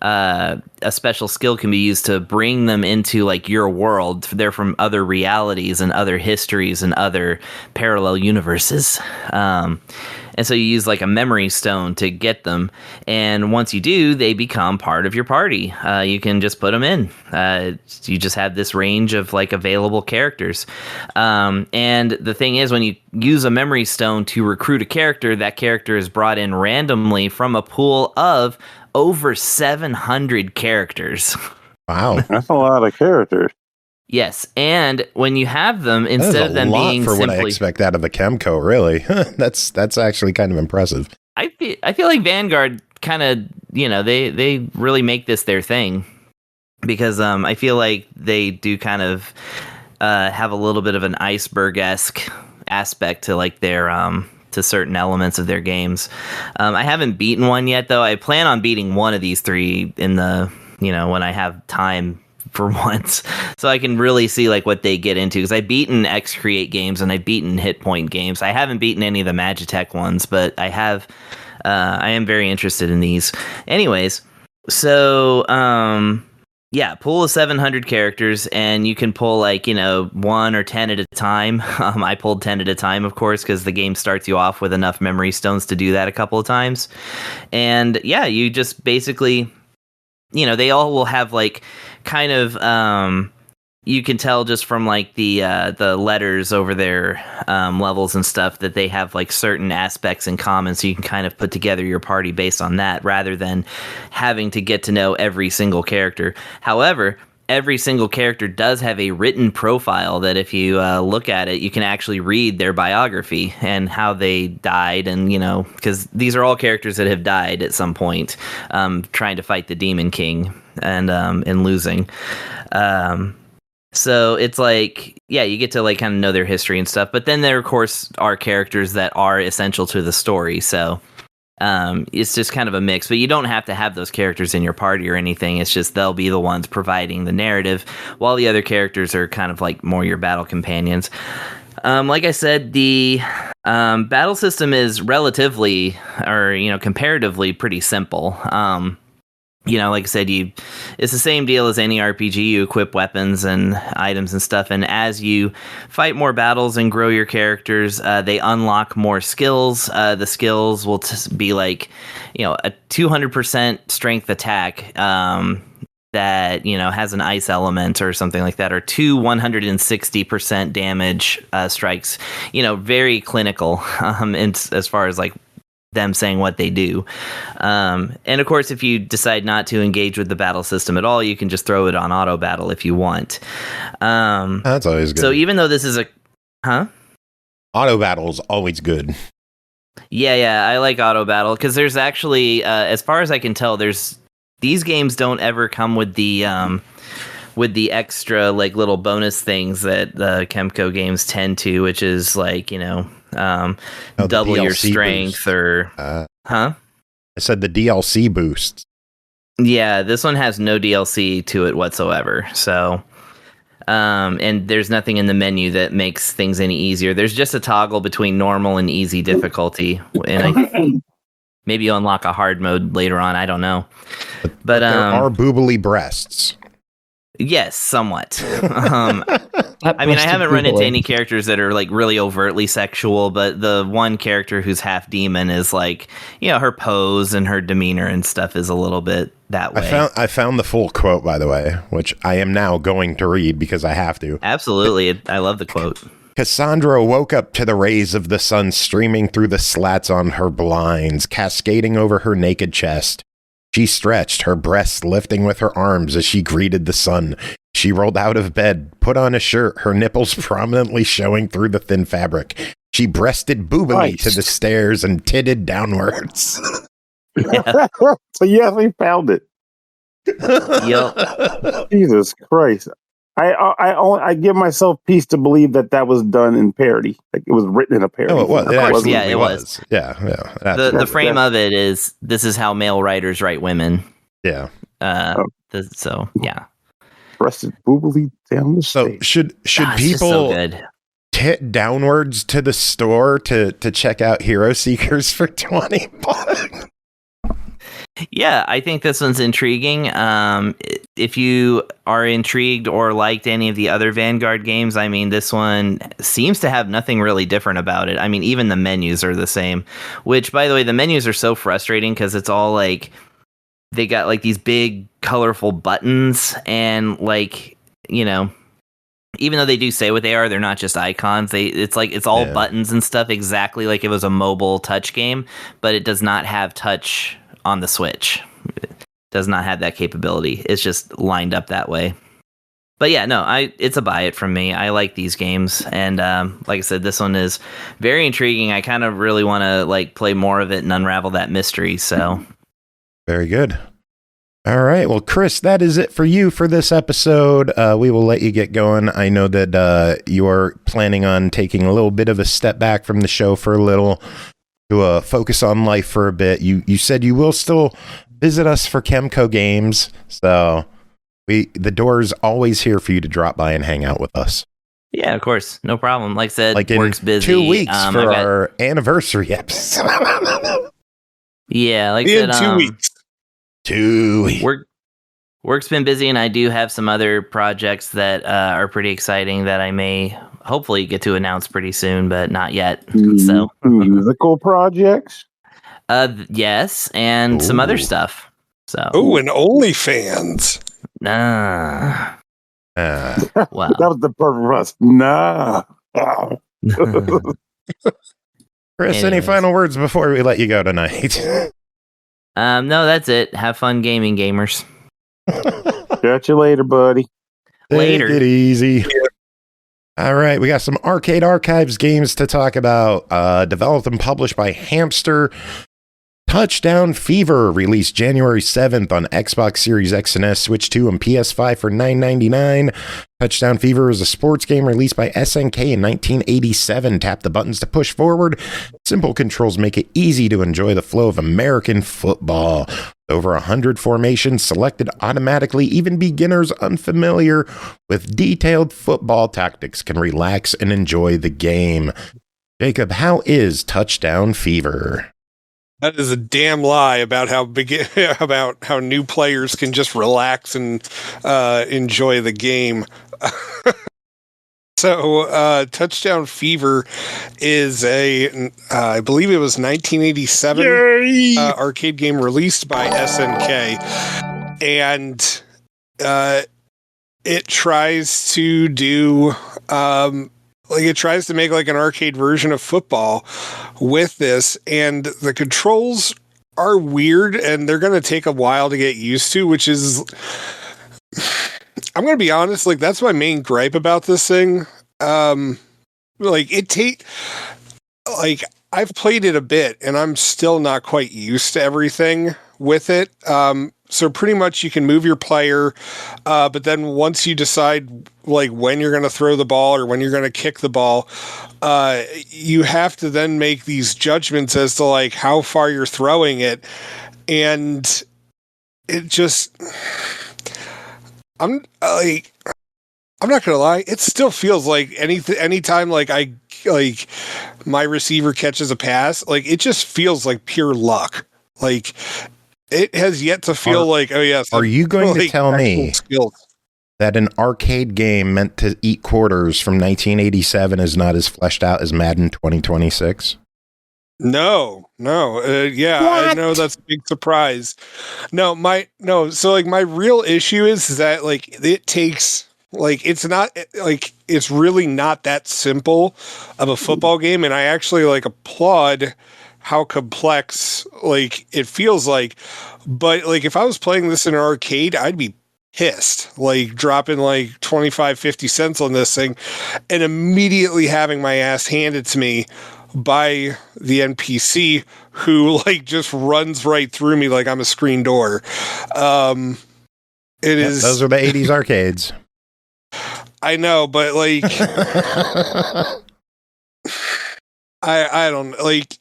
a special skill can be used to bring them into like your world. They're from other realities and other histories and other parallel universes. And And so you use like a memory stone to get them. And once you do, they become part of your party. You can just put them in. You just have this range of like available characters. And the thing is, when you use a memory stone to recruit a character, that character is brought in randomly from a pool of over 700 characters. Wow. That's a lot of characters. Yes, and when you have them, instead That is of them a lot being for simply, what I expect out of a KEMCO, really. That's actually kind of impressive. I feel like Vanguard kind of, they really make this their thing, because I feel like they do kind of have a little bit of an iceberg-esque aspect to like their to certain elements of their games. I haven't beaten one yet, though. I plan on beating one of these three in the when I have time for once, so I can really see like what they get into, because I've beaten X Create games and I've beaten Hit Point games. I haven't beaten any of the Magitech ones, but I am very interested in these. Anyways, so pool of 700 characters, and you can pull like 1 or 10 at a time. I pulled 10 at a time, of course, because the game starts you off with enough memory stones to do that a couple of times. And you just basically they all will have like kind of you can tell just from like the letters over their levels and stuff that they have like certain aspects in common, so you can kind of put together your party based on that, rather than having to get to know every single character. However, every single character does have a written profile that if you look at it, you can actually read their biography and how they died. And, because these are all characters that have died at some point, trying to fight the Demon King and losing. So it's like, you get to like kind of know their history and stuff. But then there, of course, are characters that are essential to the story. So it's just kind of a mix, but you don't have to have those characters in your party or anything. It's just they'll be the ones providing the narrative, while the other characters are kind of like more your battle companions. Like I said, the battle system is relatively, or comparatively, pretty simple. Like I said, it's the same deal as any RPG. You equip weapons and items and stuff, and as you fight more battles and grow your characters, they unlock more skills. The skills will be like, a 200% strength attack that has an ice element or something like that, or 2 160% damage strikes. Very clinical as far as like them saying what they do. And of course, if you decide not to engage with the battle system at all, you can just throw it on auto battle if you want. That's always good. So even though this is auto battle is always good. Yeah, I like auto battle, because there's actually, as far as I can tell, these games don't ever come with the extra like little bonus things that the KEMCO games tend to, which is like double your strength boost. Or I said the DLC boosts. Yeah, this one has no DLC to it whatsoever. So and there's nothing in the menu that makes things any easier. There's just a toggle between normal and easy difficulty, and maybe you'll unlock a hard mode later on, I don't know. But there are boobly breasts. Yes, somewhat. I mean, I haven't run into any characters that are like really overtly sexual, but the one character who's half demon is like, her pose and her demeanor and stuff is a little bit that way. I found the full quote, by the way, which I am now going to read because I have to. Absolutely. I love the quote. Cassandra woke up to the rays of the sun streaming through the slats on her blinds, cascading over her naked chest. She stretched, her breasts lifting with her arms as she greeted the sun. She rolled out of bed, put on a shirt, her nipples prominently showing through the thin fabric. She breasted boobily to the stairs and titted downwards. Yeah. So yes, we found it. Yep. Jesus Christ. I give myself peace to believe that was done in parody. Like it was written in a parody. Oh, it was. Of course, it was. Yeah. The frame of it is, this is how male writers write women. Yeah. So yeah. Breasted boobily down the So stage. should people so good. tit downwards to the store to check out Hero Seekers for $20? Yeah, I think this one's intriguing. If you are intrigued or liked any of the other Vanguard games, I mean, this one seems to have nothing really different about it. I mean, even the menus are the same, which, by the way, the menus are so frustrating because it's all like, they got like these big colorful buttons and like, you know, even though they do say what they are, they're not just icons. It's all buttons and stuff, exactly like it was a mobile touch game, but it does not have touch on the Switch. It does not have that capability. It's just lined up that way. But yeah, no, it's a buy it from me. I like these games, and like I said, this one is very intriguing. I kind of really want to like play more of it and unravel that mystery. So very good. All right, well, Chris, that is it for you for this episode. We will let you get going. I know that you are planning on taking a little bit of a step back from the show for a little to focus on life for a bit. You said you will still visit us for KEMCO games, so the door is always here for you to drop by and hang out with us. Yeah, of course, no problem. Like I said, like in work's busy. 2 weeks for our anniversary episode. Yeah, like I in said, 2 weeks. 2 weeks. Work's been busy, and I do have some other projects that are pretty exciting that I may hopefully get to announce pretty soon, but not yet. So musical projects. Yes, and some other stuff. So and OnlyFans. Nah. Wow. That was the perfect rust. Nah. Chris, any final words before we let you go tonight? No, that's it. Have fun gaming, gamers. Catch you later, buddy. Later. Take it easy. All right, we got some Arcade Archives games to talk about. Developed and published by HAMSTER. Touchdown Fever, released January 7th on Xbox Series X and S, Switch 2, and PS5 for $9.99. Touchdown Fever is a sports game released by SNK in 1987. Tap the buttons to push forward. Simple controls make it easy to enjoy the flow of American football. Over 100 formations selected automatically, even beginners unfamiliar with detailed football tactics can relax and enjoy the game. Jacob, how is Touchdown Fever? That is a damn lie about how new players can just relax and enjoy the game. So, Touchdown Fever is I believe it was 1987 arcade game released by SNK, and it tries to do it tries to make like an arcade version of football with this, and the controls are weird, and they're going to take a while to get used to, which is, I'm going to be honest, like that's my main gripe about this thing. I've played it a bit, and I'm still not quite used to everything with it. So pretty much you can move your player, but then once you decide like when you're going to throw the ball or when you're going to kick the ball, you have to then make these judgments as to like how far you're throwing it. And it just, I'm not gonna lie, it still feels like anytime like my receiver catches a pass, like it just feels like pure luck. Like it has yet to feel like, oh yes. Are you going to tell me that an arcade game meant to eat quarters from 1987 is not as fleshed out as Madden 2026? No. I know that's a big surprise. So like my real issue is that like it takes, like it's not like it's really not that simple of a football game, and I actually like applaud how complex like it feels like. But like if I was playing this in an arcade, I'd be pissed, like dropping like 25-50 cents on this thing and immediately having my ass handed to me by the NPC who like just runs right through me like I'm a screen door. Those are the 80s arcades. I know, but like I don't like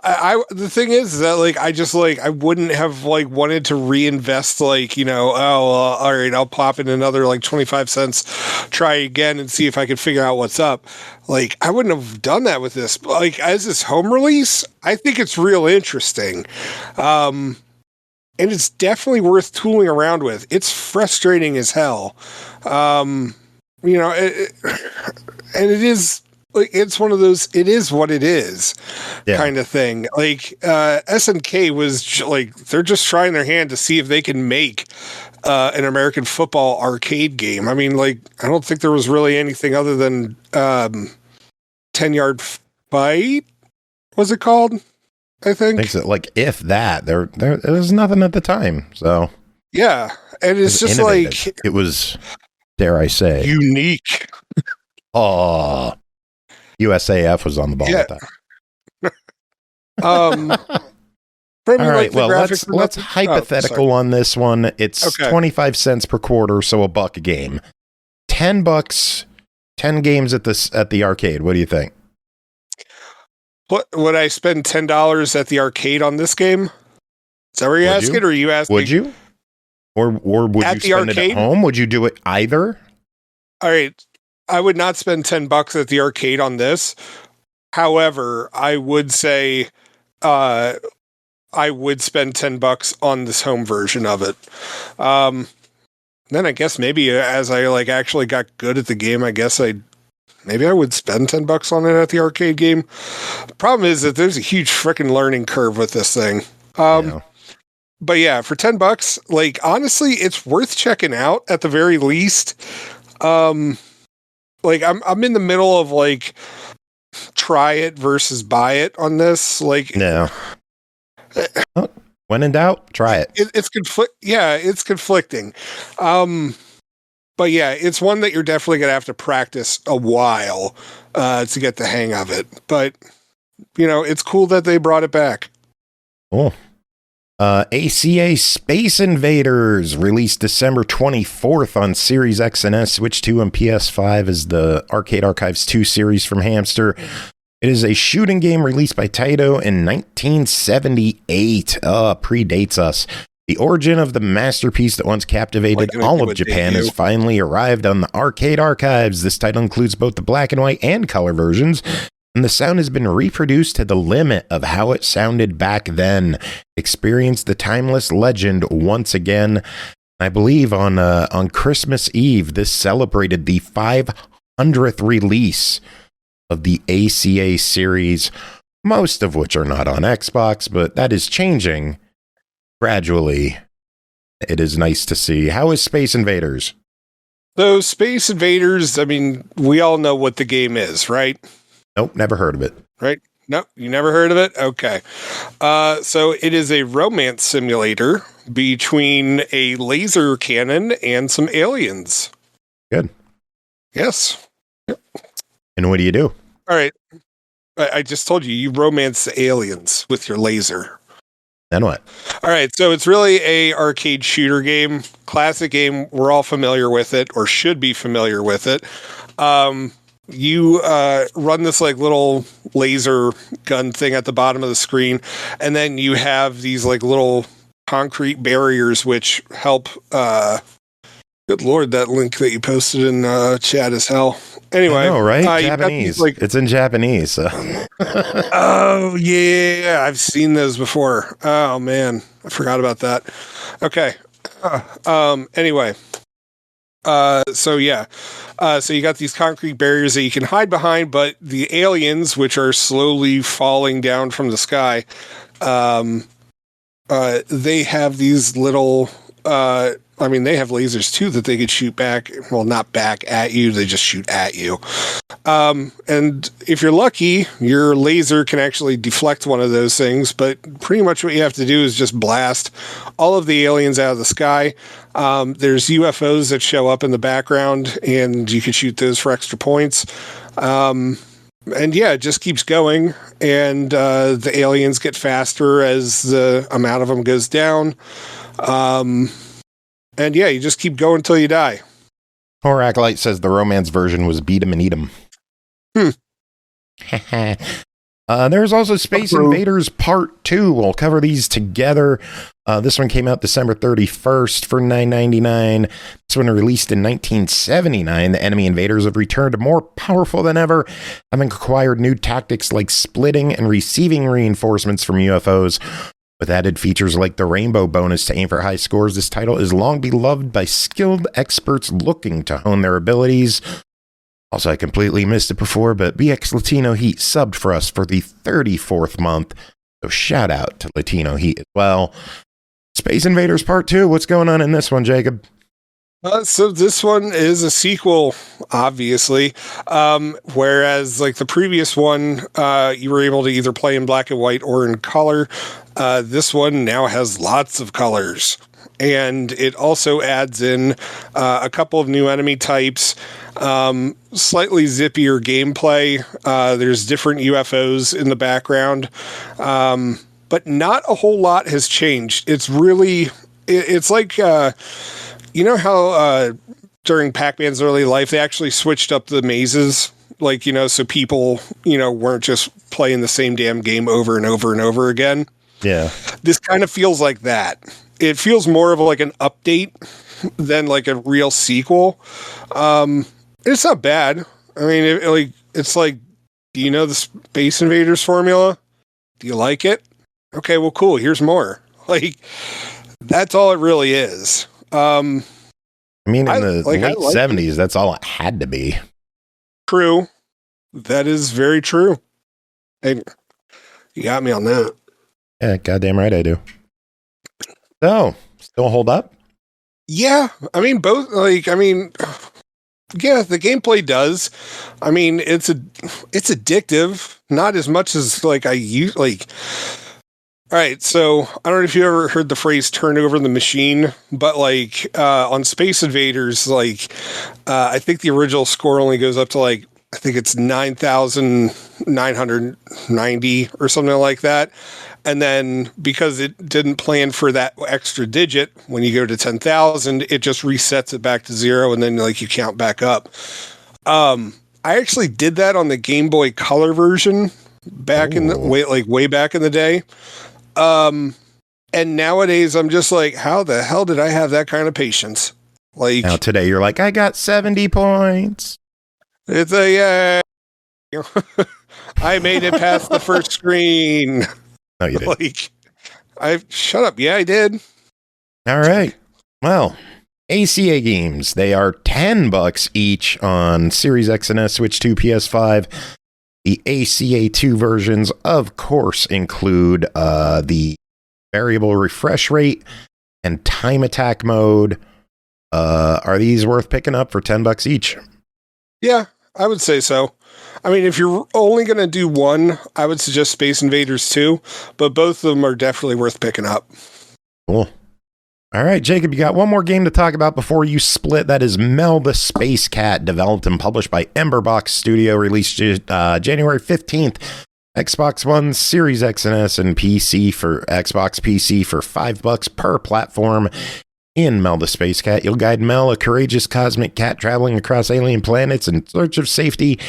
I the thing is that like I just like I wouldn't have like wanted to reinvest like, you know, all right, I'll pop in another like 25 cents, try again and see if I can figure out what's up. Like I wouldn't have done that with this. Like as this home release, I think it's real interesting. and it's definitely worth tooling around with. It's frustrating as hell. And it is like, it's one of those, it is what it is kind of thing. Like, SNK was like, they're just trying their hand to see if they can make an American football arcade game. I mean, like, I don't think there was really anything other than 10-Yard Fight, was it called? I think so. Like, if that, there was nothing at the time. So yeah, and it's just innovative. Like, it was, dare I say, unique. Oh, USAF was on the ball with that. All right, well, let's hypothetical on this one. It's 25 cents per quarter, so $1 a game. $10, 10 games at the arcade. What do you think? What would I spend $10 at the arcade on this game? Is that what you're asking, or are you asking? Would you? Or would you spend it at home? Would you do it either? All right. I would not spend $10 at the arcade on this. However, I would say I would spend $10 on this home version of it. Then I guess maybe as I like actually got good at the game, I guess maybe I would spend $10 on it at the arcade game. The problem is that there's a huge freaking learning curve with this thing. But yeah, for $10, like, honestly, it's worth checking out at the very least. Like, I'm in the middle of like try it versus buy it on this. Like, no. When in doubt, try it. It's conflicting. But yeah, it's one that you're definitely gonna have to practice a while to get the hang of it. But it's cool that they brought it back. Cool. ACA Space Invaders released December 24th on Series X and S, Switch 2, and PS5 as the Arcade Archives 2 series from HAMSTER. It is a shooting game released by Taito in 1978. Predates us. The origin of the masterpiece that once captivated all of Japan has finally arrived on the Arcade Archives. This title includes both the black and white and color versions, and the sound has been reproduced to the limit of how it sounded back then. Experience the timeless legend once again. I believe on Christmas Eve, this celebrated the 500th release of the ACA series, most of which are not on Xbox, but that is changing gradually. It is nice to see. How is Space Invaders? So Space Invaders, I mean, we all know what the game is, right? Nope, never heard of it. Right? No, you never heard of it? Okay. So it is a romance simulator between a laser cannon and some aliens. Good. Yes. And what do you do? All right. I just told you, you romance the aliens with your laser. Then what? All right. So it's really a arcade shooter game, classic game. We're all familiar with it, or should be familiar with it. You run this like little laser gun thing at the bottom of the screen, and then you have these like little concrete barriers which help. Good Lord, that link that you posted in chat is hell. Anyway, I know, right? Japanese. These, it's in Japanese. So. Oh yeah, I've seen those before. Oh man, I forgot about that. Okay. Anyway. So you got these concrete barriers that you can hide behind, but the aliens, which are slowly falling down from the sky, they have these little, they have lasers too that they could shoot back. Well, not back at you. They just shoot at you. And if you're lucky, your laser can actually deflect one of those things. But pretty much what you have to do is just blast all of the aliens out of the sky. There's UFOs that show up in the background, and you can shoot those for extra points. And yeah, it just keeps going. And the aliens get faster as the amount of them goes down. And yeah, you just keep going until you die. Horaclite says the romance version was beat 'em and eat 'em. There's also Space Invaders Part 2. We'll cover these together. This one came out December 31st for $9.99. This one released in 1979. The enemy invaders have returned more powerful than ever, having acquired new tactics like splitting and receiving reinforcements from UFOs. With added features like the rainbow bonus to aim for high scores, this title is long beloved by skilled experts looking to hone their abilities. Also, I completely missed it before, but BX Latino Heat subbed for us for the 34th month. So shout out to Latino Heat as well. Space Invaders Part 2. What's going on in this one, Jacob? So this one is a sequel, obviously. Whereas like the previous one, you were able to either play in black and white or in color. This one now has lots of colors. And it also adds in a couple of new enemy types, slightly zippier gameplay. There's different UFOs in the background. But not a whole lot has changed. It's really, it's like, you know how during Pac-Man's early life, they actually switched up the mazes? Like, you know, so people, you know, weren't just playing the same damn game over and over and over again. Yeah. This kind of feels like that. It feels more of like an update than like a real sequel. It's not bad. I mean, it's like, do you know the Space Invaders formula? Do you like it? Okay, well, cool. Here's more. Like, that's all it really is. I mean, in the late 70s, that's all it had to be. True. That is very true. Hey, you got me on that. Yeah, goddamn right I do. So, still hold up? Yeah, I mean, both, yeah, the gameplay does. I mean, it's addictive, not as much as, like, all right, so I don't know if you ever heard the phrase turn over the machine, but, like, on Space Invaders, like, I think the original score only goes up to, like, I think it's 9,990 or something like that. And then because it didn't plan for that extra digit, when you go to 10,000, it just resets it back to 0, and then like you count back up. I actually did that on the Game Boy Color version back in the way back in the day. And nowadays I'm just like, how the hell did I have that kind of patience? Like now today you're like, I got 70 points. It's I made it past the first screen. No, you didn't. Like, shut up. Yeah, I did. All right. Well, ACA games. They are $10 each on Series X and S, Switch 2, PS5. The ACA 2 versions, of course, include the variable refresh rate and time attack mode. Are these worth picking up for $10 each? Yeah, I would say so. I mean, if you're only going to do one, I would suggest Space Invaders 2, but both of them are definitely worth picking up. Cool. All right, Jacob, you got one more game to talk about before you split. That is Mel the Space Cat, developed and published by Emberbox Studio, released January 15th. Xbox One, Series X and S, and PC for Xbox PC for $5 per platform. In Mel the Space Cat, you'll guide Mel, a courageous cosmic cat traveling across alien planets in search of safety,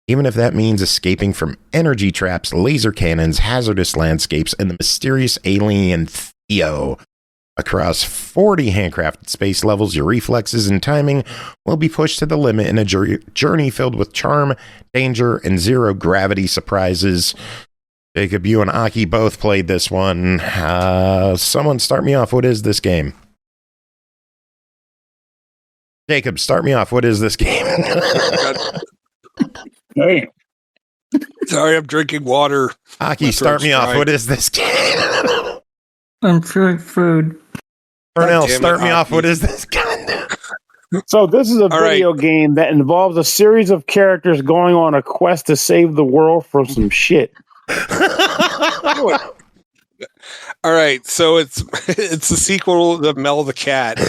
even if that means escaping from energy traps, laser cannons, hazardous landscapes, and the mysterious alien Theo. Across 40 handcrafted space levels, your reflexes and timing will be pushed to the limit in a journey filled with charm, danger, and zero-gravity surprises. Jacob, you and Aki both played this one. Someone start me off. What is this game? Jacob, start me off. What is this game? Hey. Sorry, I'm drinking water. Aki, start me off. What is this game? I'm trying food. Pernell, start me off. What is this game? So this is a video game that involves a series of characters going on a quest to save the world from some shit. All right, so it's the sequel to Mel the Cat,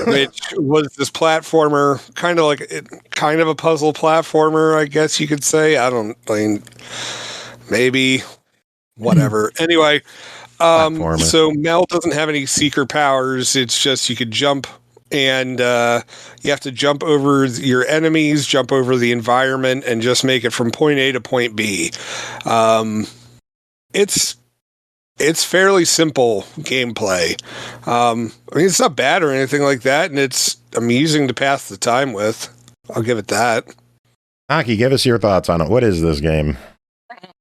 which was this platformer, kind of a puzzle platformer, I guess you could say. Maybe whatever. Anyway, so Mel doesn't have any secret powers. It's just you could jump, and you have to jump over your enemies, jump over the environment, and just make it from point A to point B. It's fairly simple gameplay. I mean, it's not bad or anything like that, and it's amusing to pass the time with. I'll give it that. Aki, give us your thoughts on it. What is this game?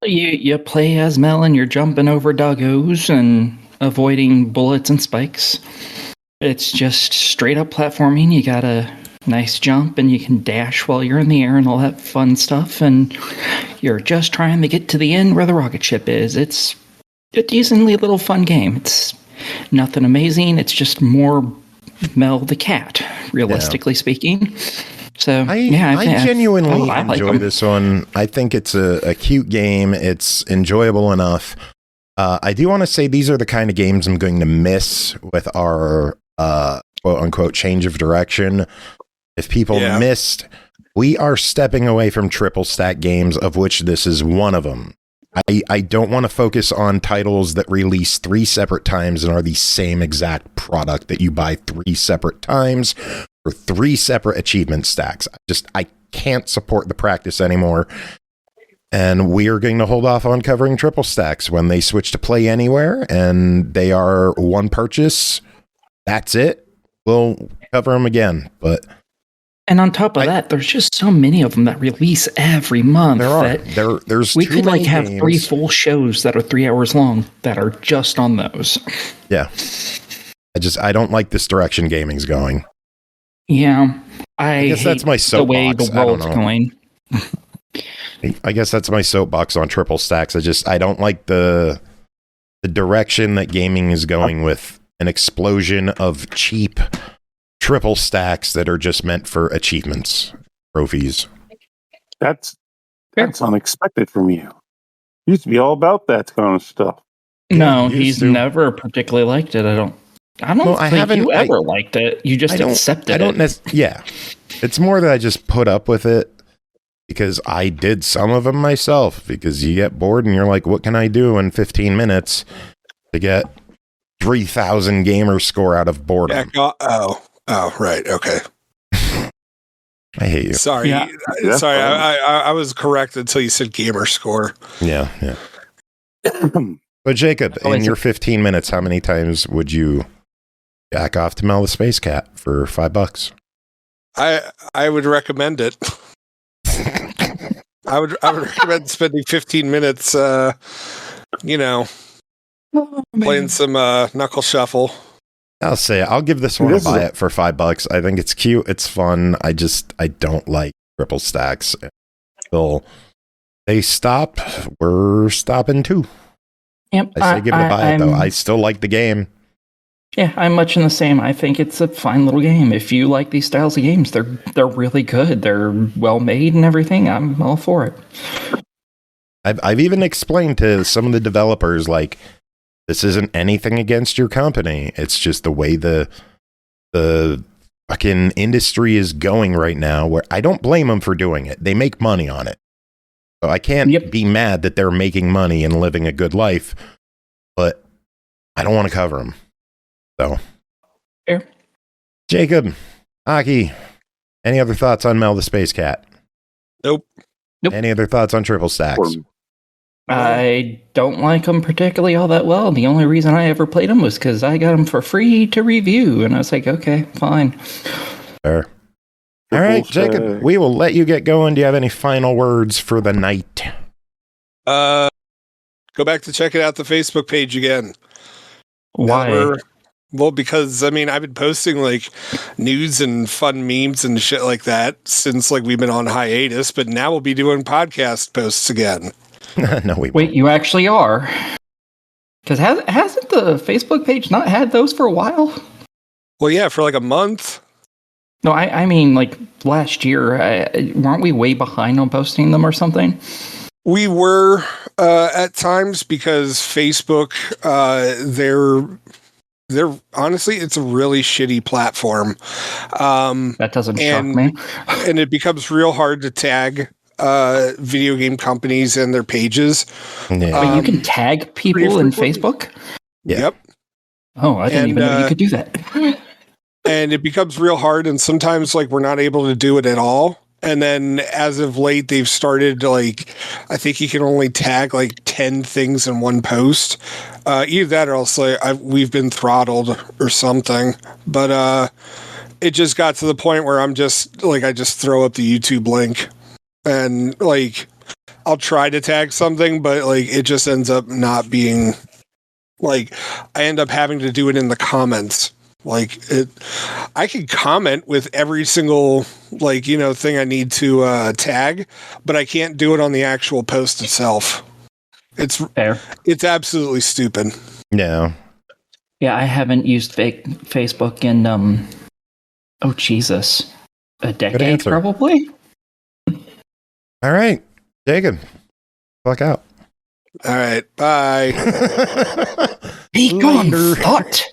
You play as Mel and you're jumping over doggos and avoiding bullets and spikes. It's just straight up platforming. You got a nice jump and you can dash while you're in the air and all that fun stuff. And you're just trying to get to the end where the rocket ship is. It's a decently little fun game. It's nothing amazing. It's just more Mel the cat, realistically speaking. So I genuinely enjoy this one. I think it's a cute game. It's enjoyable enough. I do want to say these are the kind of games I'm going to miss with our quote unquote change of direction. If people missed, we are stepping away from triple stack games, of which this is one of them. I don't want to focus on titles that release 3 separate times and are the same exact product that you buy 3 separate times for 3 separate achievement stacks. I can't support the practice anymore. And we are going to hold off on covering triple stacks when they switch to Play Anywhere and they are one purchase. That's it. We'll cover them again, but... And on top of that, there's just so many of them that release every month. There's we could have 3 full shows that are 3 hours long that are just on those. Yeah. I don't like this direction gaming's going. Yeah. I guess that's my soapbox. The way the world's going. I guess that's my soapbox on triple stacks. I don't like the direction that gaming is going with an explosion of cheap triple stacks that are just meant for achievements, trophies. That's unexpected from you. You used to be all about that kind of stuff. No, he's never particularly liked it. I don't think you ever liked it. You just accepted it. Yeah. It's more that I just put up with it because I did some of them myself, because you get bored and you're like, what can I do in 15 minutes to get 3,000 gamer score out of boredom? Oh, right. Okay. I hate you. Sorry. Yeah. Sorry. I was correct until you said gamer score. Yeah. But Jacob, in your 15 minutes, how many times would you jack off to Mel the Space Cat for $5? I would recommend it. I would recommend spending 15 minutes, playing some Knuckle Shuffle. I'll say I'll give this one a buy it for $5. I think it's cute. It's fun. I don't like triple stacks. Until they stop, we're stopping too. Yep, I say give it a buy it though. I still like the game. Yeah, I'm much in the same. I think it's a fine little game. If you like these styles of games, they're really good. They're well made and everything. I'm all for it. I've even explained to some of the developers, like, this isn't anything against your company. It's just the way the fucking industry is going right now, where I don't blame them for doing it. They make money on it. So I can't be mad that they're making money and living a good life, but I don't want to cover them. So, fair. Jacob, Aki, any other thoughts on Mel the Space Cat? Nope. Any other thoughts on triple stacks? I don't like them particularly all that well. The only reason I ever played them was because I got them for free to review, and I was like, okay, fine. Fair. All right, Jacob, we will let you get going. Do you have any final words for the night? Go back to checking out the Facebook page again. Why? Well, because I've been posting like news and fun memes and shit like that since we've been on hiatus, but now we'll be doing podcast posts again. No, we wait. You actually are? Because hasn't the Facebook page not had those for a while? Well, yeah, for like a month. No, I mean like last year. Weren't we way behind on posting them or something? We were at times because Facebook, they're honestly, it's a really shitty platform. That doesn't shock me. And it becomes real hard to tag video game companies and their pages. Yeah. But you can tag people in Facebook? Yeah. Yep. Oh, I didn't even know you could do that. And it becomes real hard, and sometimes we're not able to do it at all. And then as of late, they've started I think you can only tag 10 things in one post. Either that or else we've been throttled or something. But it just got to the point where I'm just I just throw up the YouTube link and I'll try to tag something, but it just ends up not being Like, I end up having to do it in the comments. Like, I can comment with every single, like, you know, thing I need to tag, but I can't do it on the actual post itself. It's Fair. It's absolutely stupid. No. Yeah, I haven't used Facebook in oh Jesus, a decade answer. probably. All right, Jacob, fuck out. All right, bye. Be gone, thought.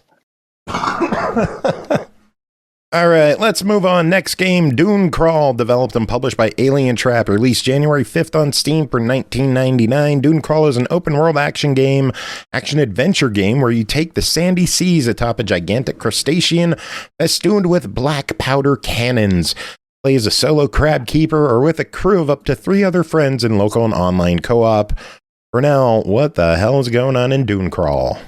All right, let's move on. Next game, DuneCrawl, developed and published by Alientrap, released January 5th on Steam for $19.99. DuneCrawl is an open-world action-adventure game where you take the sandy seas atop a gigantic crustacean festooned with black powder cannons. Play as a solo crab keeper or with a crew of up to 3 other friends in local and online co-op. Pernell, what the hell is going on in DuneCrawl?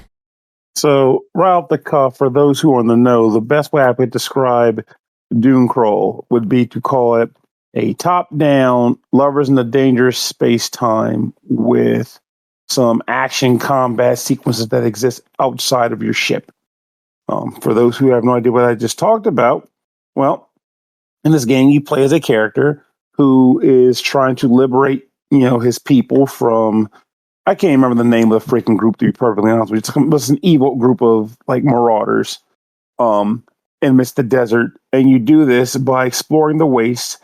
So, right off the cuff, for those who are in the know, the best way I could describe DuneCrawl would be to call it a top-down, lovers in a dangerous space-time with some action combat sequences that exist outside of your ship. For those who have no idea what I just talked about, well, in this game, you play as a character who is trying to liberate, his people from... I can't remember the name of the freaking group, to be perfectly honest with you. It's an evil group of like marauders amidst the desert. And you do this by exploring the waste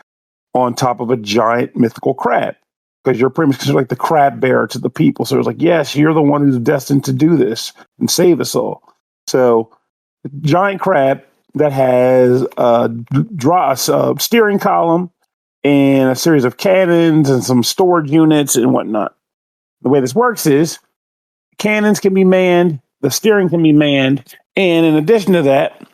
on top of a giant mythical crab. Because you're pretty much considered like the crab bearer to the people. So it's like, yes, you're the one who's destined to do this and save us all. So, giant crab that has a steering column and a series of cannons and some storage units and whatnot. The way this works is cannons can be manned, the steering can be manned, and in addition to that,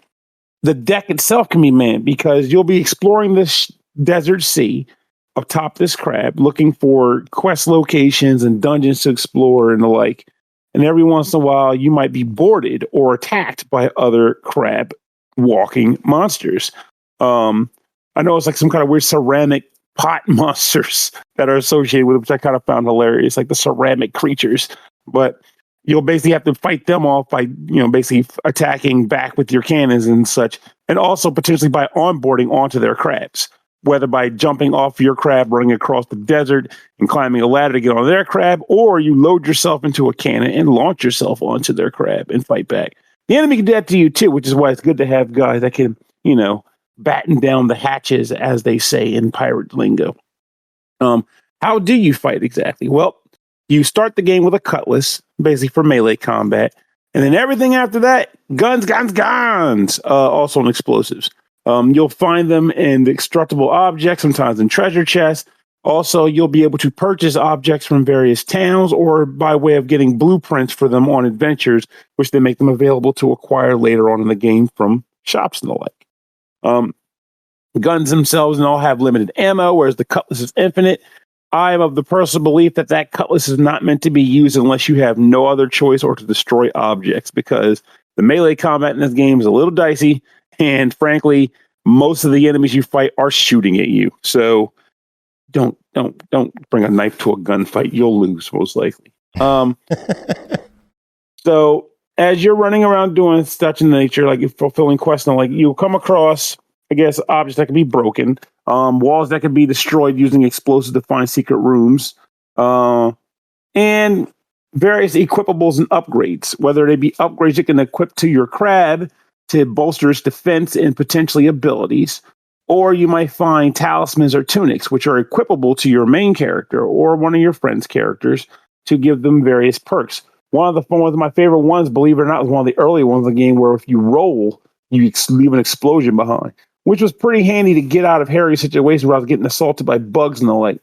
the deck itself can be manned because you'll be exploring this desert sea atop this crab, looking for quest locations and dungeons to explore and the like. And every once in a while, you might be boarded or attacked by other crab walking monsters. I know it's like some kind of weird ceramic pot monsters that are associated with it, which I kind of found hilarious, like the ceramic creatures. But you'll basically have to fight them off by, basically attacking back with your cannons and such, and also potentially by onboarding onto their crabs, whether by jumping off your crab, running across the desert, and climbing a ladder to get on their crab, or you load yourself into a cannon and launch yourself onto their crab and fight back. The enemy can do that to you too, which is why it's good to have guys that can, batten down the hatches, as they say in pirate lingo. How do you fight exactly? Well, you start the game with a cutlass, basically for melee combat, and then everything after that, guns, also in explosives. You'll find them in destructible objects, sometimes in treasure chests. Also, you'll be able to purchase objects from various towns or by way of getting blueprints for them on adventures, which they make them available to acquire later on in the game from shops and the like. Guns themselves and all have limited ammo, whereas the cutlass is infinite. I am of the personal belief that cutlass is not meant to be used unless you have no other choice or to destroy objects, because the melee combat in this game is a little dicey, and frankly, most of the enemies you fight are shooting at you. So don't bring a knife to a gunfight. You'll lose most likely. So as you're running around doing such in nature, like you're fulfilling quests, and like you'll come across, I guess, objects that can be broken, walls that can be destroyed using explosives to find secret rooms, and various equipables and upgrades, whether they be upgrades you can equip to your crab to bolster its defense and potentially abilities, or you might find talismans or tunics, which are equipable to your main character or one of your friend's characters to give them various perks. One of my favorite ones, believe it or not, was one of the early ones in the game where if you roll, you leave an explosion behind, which was pretty handy to get out of hairy situations where I was getting assaulted by bugs and the like.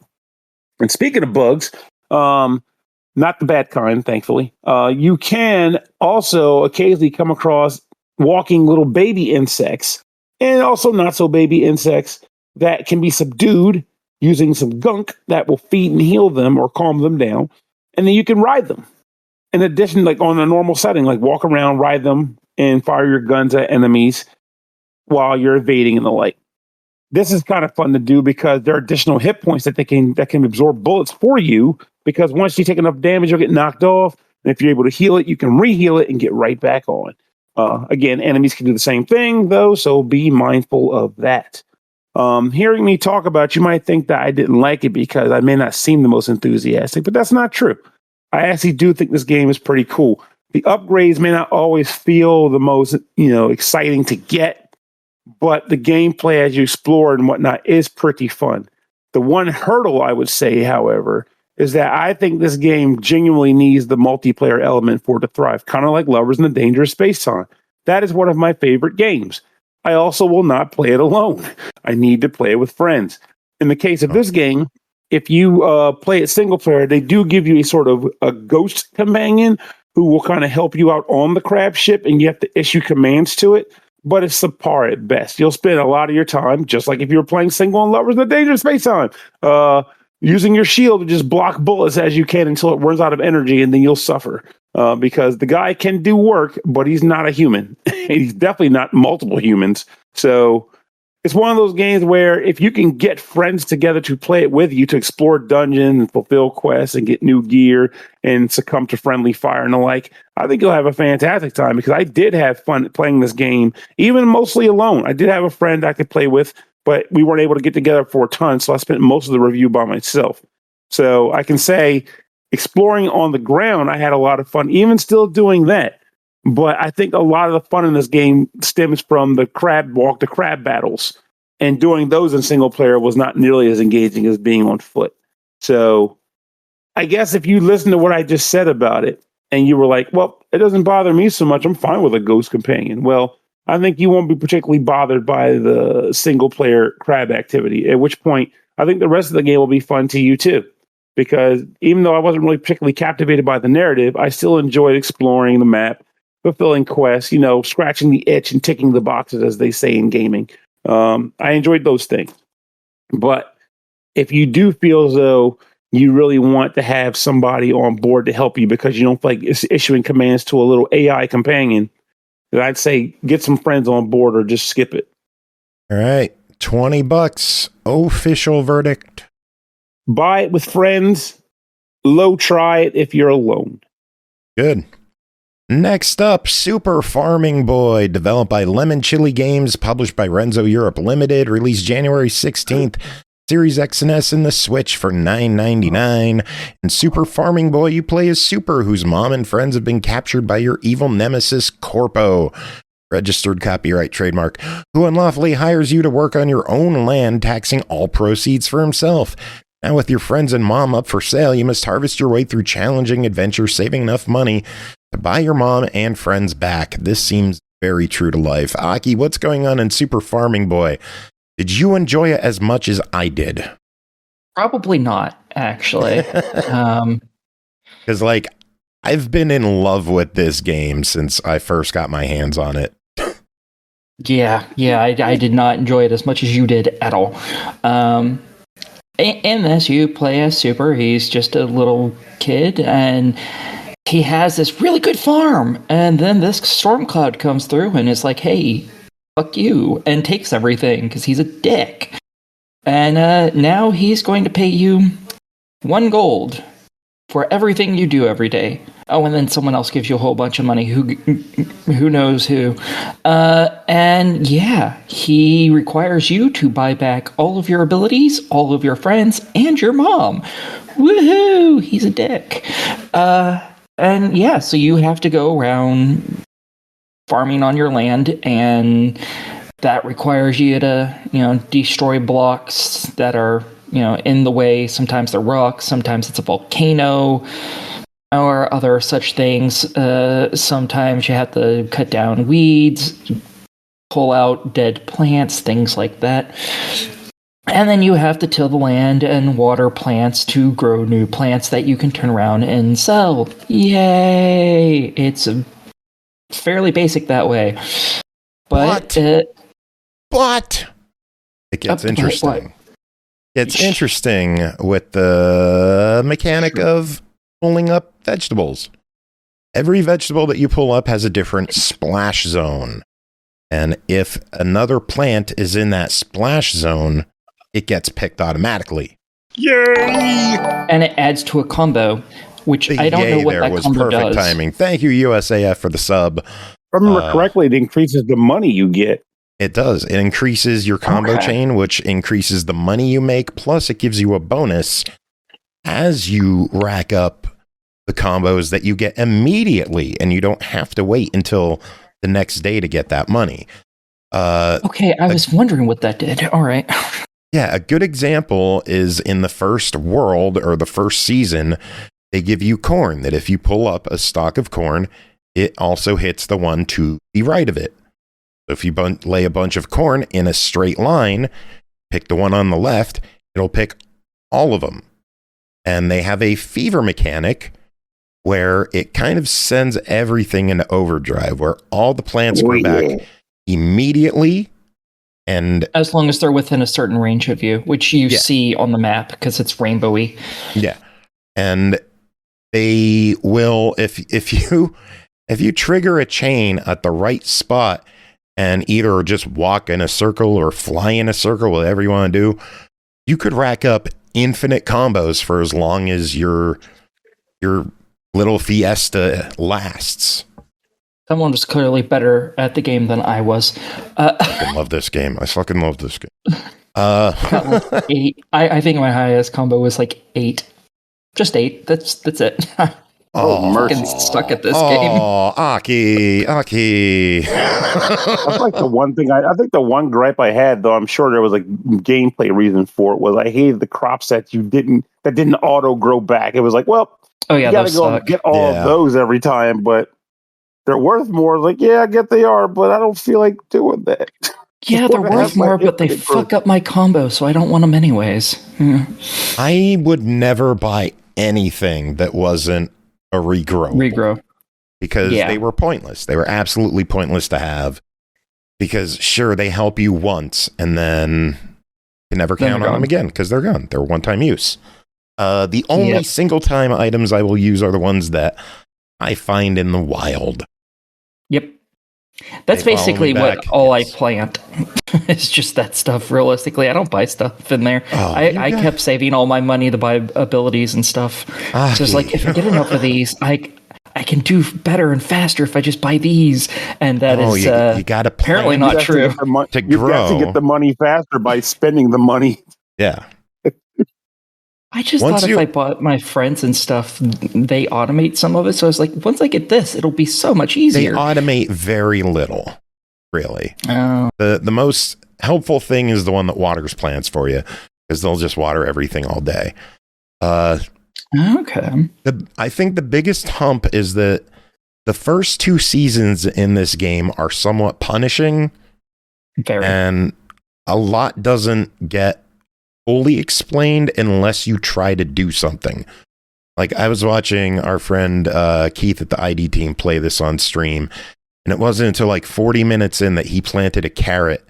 And speaking of bugs, not the bad kind, thankfully, you can also occasionally come across walking little baby insects and also not so baby insects that can be subdued using some gunk that will feed and heal them or calm them down. And then you can ride them. In addition, like on a normal setting, like walk around, ride them, and fire your guns at enemies while you're evading and the like. This is kind of fun to do because there are additional hit points that can absorb bullets for you, because once you take enough damage, you'll get knocked off. And if you're able to heal it, you can reheal it and get right back on. Again, enemies can do the same thing, though, so be mindful of that. Hearing me talk about it, you might think that I didn't like it because I may not seem the most enthusiastic, but that's not true. I actually do think this game is pretty cool. The upgrades may not always feel the most, exciting to get, but the gameplay as you explore and whatnot is pretty fun. The one hurdle I would say, however, is that I think this game genuinely needs the multiplayer element for it to thrive, kind of like Lovers in the Dangerous Space Time. That is one of my favorite games. I also will not play it alone. I need to play it with friends. In the case of this game, if you play it single player, they do give you a sort of a ghost companion who will kind of help you out on the crab ship, and you have to issue commands to it, but it's subpar at best. You'll spend a lot of your time, just like if you were playing single on Lovers in the Dangerous Space Time, using your shield to just block bullets as you can until it runs out of energy, and then you'll suffer. Because the guy can do work, but he's not a human. He's definitely not multiple humans. So it's one of those games where if you can get friends together to play it with you to explore dungeons and fulfill quests and get new gear and succumb to friendly fire and the like, I think you'll have a fantastic time, because I did have fun playing this game, even mostly alone. I did have a friend I could play with, but we weren't able to get together for a ton, so I spent most of the review by myself. So I can say, exploring on the ground, I had a lot of fun, even still doing that. But I think a lot of the fun in this game stems from the crab walk to crab battles. And doing those in single player was not nearly as engaging as being on foot. So I guess if you listen to what I just said about it, and you were like, well, it doesn't bother me so much, I'm fine with a ghost companion. Well, I think you won't be particularly bothered by the single player crab activity, at which point I think the rest of the game will be fun to you too. Because even though I wasn't really particularly captivated by the narrative, I still enjoyed exploring the map, fulfilling quests, scratching the itch and ticking the boxes, as they say in gaming. I enjoyed those things. But if you do feel as though you really want to have somebody on board to help you because you don't feel like issuing commands to a little AI companion, then I'd say get some friends on board or just skip it. All right. $20. Official verdict. Buy it with friends. Low try it if you're alone. Good. Next up, Super Farming Boy, developed by LemonChili Games, published by Renxo Europe Limited, released January 16th, Series X and S in the Switch for $9.99. In Super Farming Boy, you play as Super, whose mom and friends have been captured by your evil nemesis, Corpo, registered copyright trademark, who unlawfully hires you to work on your own land, taxing all proceeds for himself. Now, with your friends and mom up for sale, you must harvest your way through challenging adventures, saving enough money to buy your mom and friends back. This seems very true to life. Aki, what's going on in Super Farming Boy? Did you enjoy it as much as I did? Probably not, actually. Because, I've been in love with this game since I first got my hands on it. Yeah, I did not enjoy it as much as you did at all. In this, you play as Super. He's just a little kid, and he has this really good farm. And then this storm cloud comes through, and it's like, hey, fuck you, and takes everything because he's a dick. And now he's going to pay you 1 gold for everything you do every day. Oh, and then someone else gives you a whole bunch of money. Who knows who? And yeah, he requires you to buy back all of your abilities, all of your friends, and your mom. Woohoo! He's a dick. And yeah, so you have to go around farming on your land, and that requires you to, destroy blocks that are, in the way. Sometimes they're rocks, sometimes it's a volcano, or other such things. Sometimes you have to cut down weeds, pull out dead plants, things like that. And then you have to till the land and water plants to grow new plants that you can turn around and sell. Yay! It's fairly basic that way. But it gets interesting. It's interesting with the mechanic of pulling up vegetables. Every vegetable that you pull up has a different splash zone. And if another plant is in that splash zone, it gets picked automatically. Yay! And it adds to a combo which The I don't know yay what there that was combo perfect does. timing. Thank you, USAF, for the sub. If I remember correctly, it increases the money you get. It does. It increases your combo chain, which increases the money you make. Plus, it gives you a bonus as you rack up the combos that you get immediately, and you don't have to wait until the next day to get that money. Okay, I was wondering what that did. All right. Yeah, a good example is in the first world or the first season, they give you corn that if you pull up a stalk of corn, it also hits the one to the right of it. So if you lay a bunch of corn in a straight line, pick the one on the left, it'll pick all of them. And they have a fever mechanic where it kind of sends everything into overdrive, where all the plants grow back immediately. And as long as they're within a certain range of you, which you see on the map because it's rainbowy. Yeah. And they will, if you trigger a chain at the right spot and either just walk in a circle or fly in a circle, whatever you want to do, you could rack up infinite combos for as long as your little fiesta lasts. Someone was clearly better at the game than I was. I fucking love this game. I fucking love this game. Got 8. I think my highest combo was like 8. Just 8. That's it. Oh, fucking stuck at this game. Oh, Aki. That's like the one thing I think the one gripe I had, though I'm sure there was a gameplay reason for it, was I hated the crops that didn't auto grow back. It was like, well, you gotta go and get all of those every time, but they're worth more. Like, yeah, I get they are, but I don't feel like doing that. Yeah, they're worth more, but they fuck up my combo, so I don't want them anyways. Yeah. I would never buy anything that wasn't a regrow. Because they were pointless. They were absolutely pointless to have. Because sure, they help you once, and then you never count on them again because they're gone. They're one-time use. The only single-time items I will use are the ones that I find in the wild. Yep. That's basically what all I plant. It's just that stuff, realistically. I don't buy stuff in there. I kept saving all my money to buy abilities and stuff. So it's like, if I get enough of these, I can do better and faster if I just buy these. And that is you gotta apparently not true. To you got to get the money faster by spending the money. Yeah. I just thought if I bought my friends and stuff, they automate some of it. So I was like, once I get this, it'll be so much easier. They automate very little, really. Oh. The most helpful thing is the one that waters plants for you, because they'll just water everything all day. Okay. I think the biggest hump is that the first 2 seasons in this game are somewhat punishing. Very. And a lot doesn't get fully explained unless you try to do something. Like, I was watching our friend Keith at the ID team play this on stream, and it wasn't until like 40 minutes in that he planted a carrot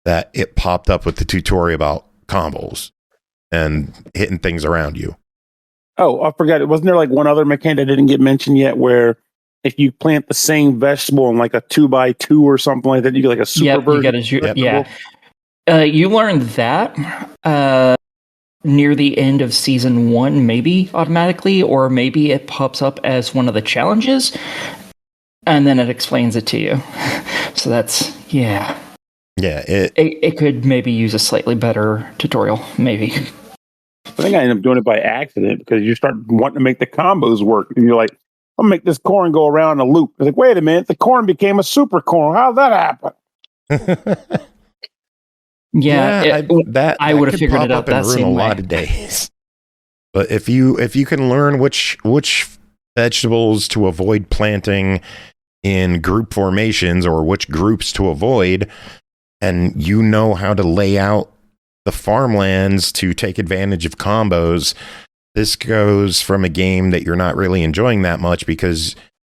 that it popped up with the tutorial about combos and hitting things around you. Oh, I forgot. Wasn't there like one other mechanic that didn't get mentioned yet, where if you plant the same vegetable in like a 2x2 or something like that, you get like a super version? You learned that near the end of season 1, maybe automatically, or maybe it pops up as one of the challenges, and then it explains it to you. So that's it could maybe use a slightly better tutorial, maybe. I think I ended up doing it by accident because you start wanting to make the combos work, and you're like, "I'll make this corn go around a loop." It's like, wait a minute, the corn became a super corn. How'd that happen? I would have figured it out that same way. A lot of days. But if you can learn which vegetables to avoid planting in group formations or which groups to avoid, and you know how to lay out the farmlands to take advantage of combos, this goes from a game that you're not really enjoying that much because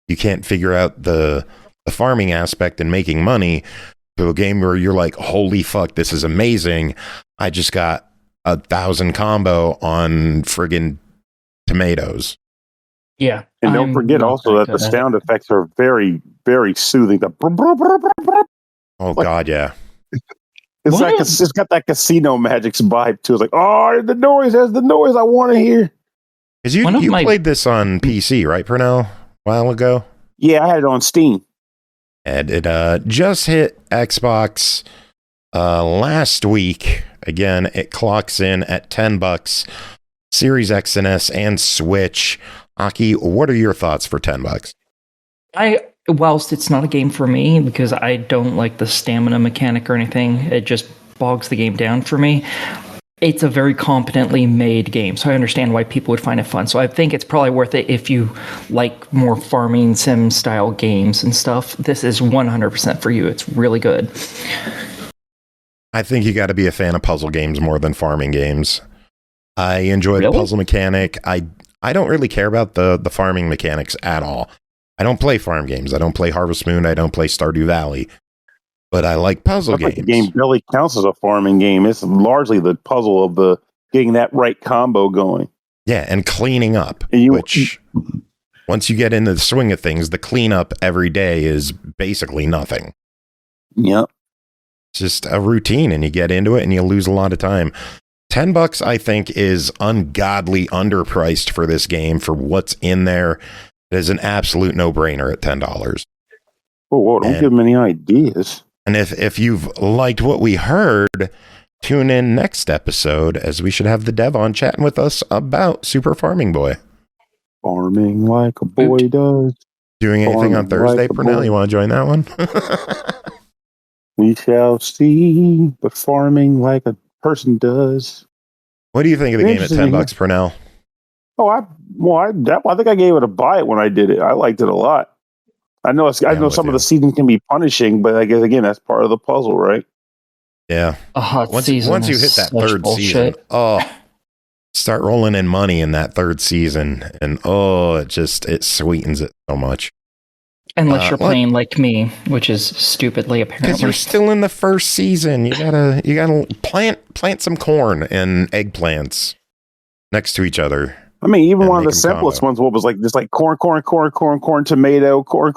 you can't figure out the farming aspect and making money, to a game where you're like, holy fuck, this is amazing. I just got 1,000 combo on friggin' tomatoes. Yeah. And don't forget also that the sound effects are very, very soothing. God, yeah. It's got that casino magic vibe too. It's like, oh, the noise has the noise I want to hear. Because you played this on PC, right, Pernell? A while ago? Yeah, I had it on Steam. And it just hit Xbox last week. Again, it clocks in at $10. Series X and S and Switch. Aki, what are your thoughts for $10? Whilst it's not a game for me, because I don't like the stamina mechanic or anything, it just bogs the game down for me. It's a very competently made game, so I understand why people would find it fun. So I think it's probably worth it if you like more farming sim style games and stuff. This is 100% for you. It's really good. I think you got to be a fan of puzzle games more than farming games. I enjoy the puzzle mechanic. I don't really care about the farming mechanics at all. I don't play farm games. I don't play Harvest Moon. I don't play Stardew Valley. But I like puzzle games. The game barely counts as a farming game. It's largely the puzzle of the getting that right combo going. Yeah, and cleaning up, which once you get into the swing of things, the cleanup every day is basically nothing. Yep. It's just a routine, and you get into it, and you lose a lot of time. $10, I think, is ungodly underpriced for this game for what's in there. It is an absolute no-brainer at $10. Whoa, don't give them any ideas. And if you've liked what we heard, tune in next episode, as we should have the dev on chatting with us about Super Farming Boy. Farming like a boy does. Doing anything on Thursday, like Pernell? You want to join that one? We shall see, but farming like a person does. What do you think of the game at $10, Pernell? I think I gave it a buy it when I did it. I liked it a lot. I know some of the season can be punishing, but I guess again that's part of the puzzle, right? Yeah. Once you hit that third season, start rolling in money in that third season, and it sweetens it so much. Unless you're playing like me, which is stupidly apparently. Because you're still in the first season. You gotta plant some corn and eggplants next to each other. I mean, even one of the simplest ones, what was just like corn, tomato, corn,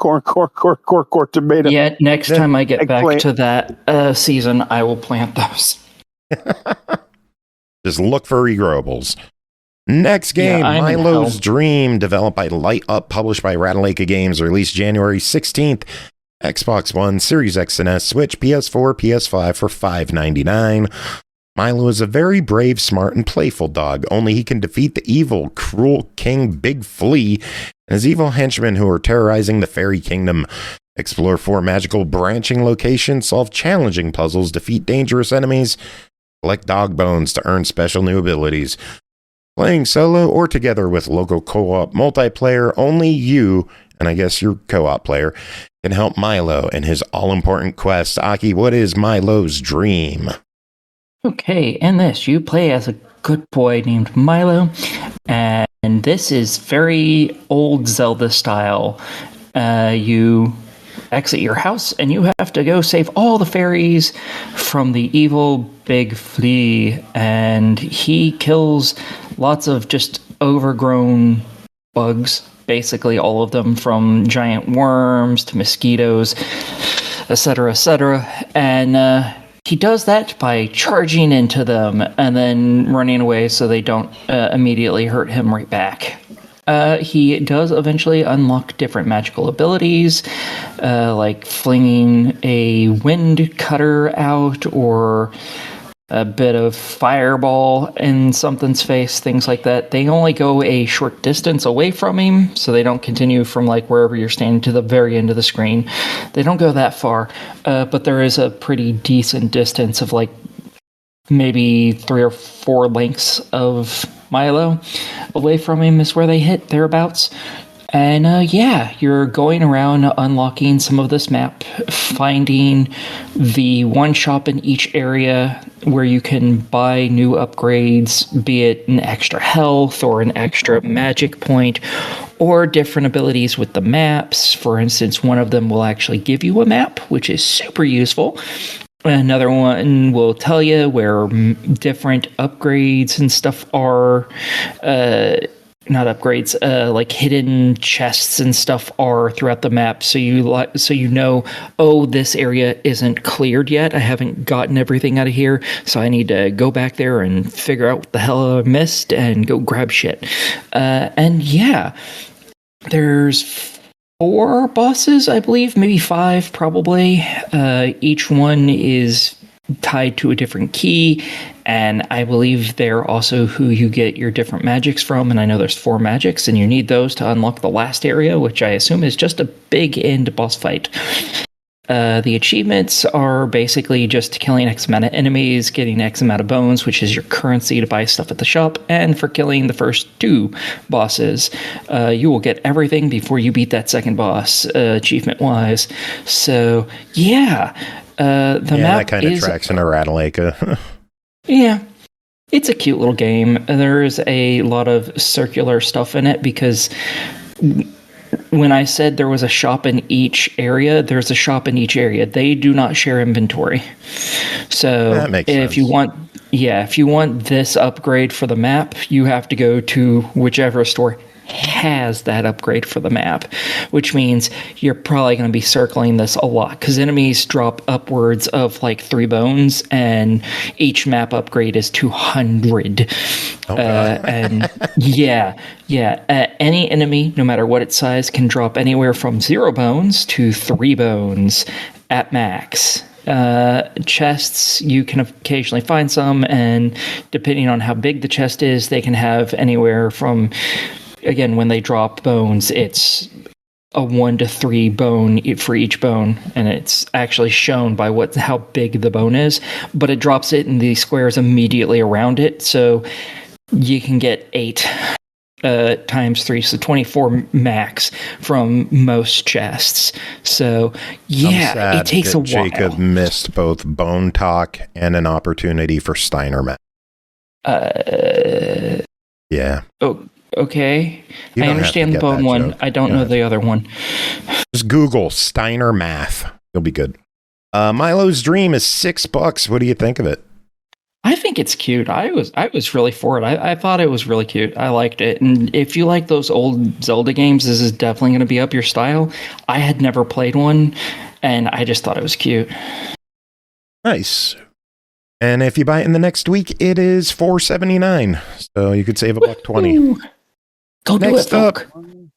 tomato. Yeah, next time I get back to that season, I will plant those. Just look for regrowables. Next game, Milo's Dream, developed by lightUP, published by Ratalaika Games, released January 16th. Xbox One, Series X and S, Switch, PS4, PS5 for $5.99. Milo is a very brave, smart, and playful dog, only he can defeat the evil, cruel King Big Flea and his evil henchmen who are terrorizing the fairy kingdom. Explore 4 magical branching locations, solve challenging puzzles, defeat dangerous enemies, collect dog bones to earn special new abilities. Playing solo or together with local co-op multiplayer, only you, and I guess your co-op player, can help Milo in his all-important quest. Aki, what is Milo's Dream? Okay, in this, you play as a good boy named Milo, and this is very old Zelda style. You exit your house, and you have to go save all the fairies from the evil Big Flea, and he kills lots of just overgrown bugs, basically all of them, from giant worms to mosquitoes, etc., and he does that by charging into them and then running away so they don't immediately hurt him right back. He does eventually unlock different magical abilities, like flinging a wind cutter out or a bit of fireball in something's face, things like that. They only go a short distance away from him, so they don't continue from like wherever you're standing to the very end of the screen. They don't go that far, but there is a pretty decent distance of like maybe 3 or 4 lengths of Milo away from him is where they hit, thereabouts. And you're going around unlocking some of this map, finding the one shop in each area where you can buy new upgrades, be it an extra health or an extra magic point, or different abilities with the maps. For instance, one of them will actually give you a map, which is super useful. Another one will tell you where different upgrades and stuff are. not upgrades, like hidden chests and stuff are throughout the map. So you know, oh, this area isn't cleared yet. I haven't gotten everything out of here, so I need to go back there and figure out what the hell I missed and go grab shit. And yeah, there's 4 bosses, I believe, maybe 5, probably. Each one is tied to a different key, and I believe they're also who you get your different magics from, and I know there's 4 magics, and you need those to unlock the last area, which I assume is just a big end boss fight. The achievements are basically just killing X amount of enemies, getting X amount of bones, which is your currency to buy stuff at the shop, and for killing the first 2 bosses, you will get everything before you beat that second boss, achievement-wise. So, yeah. The map that kind of tracks in a Ratalaika. Yeah. It's a cute little game. There's a lot of circular stuff in it because when I said there was a shop in each area, there's a shop in each area. They do not share inventory. So that makes sense. If you want this upgrade for the map, you have to go to whichever store has that upgrade for the map, which means you're probably going to be circling this a lot because enemies drop upwards of like 3 bones, and each map upgrade is 200. And any enemy, no matter what its size, can drop anywhere from 0 bones to 3 bones at max. Chests, you can occasionally find some, and depending on how big the chest is, they can have anywhere from, again, when they drop bones, it's a 1 to 3 bone for each bone, and it's actually shown by how big the bone is, but it drops it in the squares immediately around it, so you can get 8 times 3, so 24 max from most chests. So yeah, it takes a while. Jacob missed both Bone Talk and an opportunity for Steiner Map. Yeah. Oh, okay. I understand the bone one. Joke. I don't know the other one. Just Google Steiner Math. You'll be good. Milo's Dream is $6. What do you think of it? I think it's cute. I was really for it. I thought it was really cute. I liked it. And if you like those old Zelda games, this is definitely going to be up your style. I had never played one, and I just thought it was cute. Nice. And if you buy it in the next week, it is $4.79. So you could save $1.20. Go do it, folk.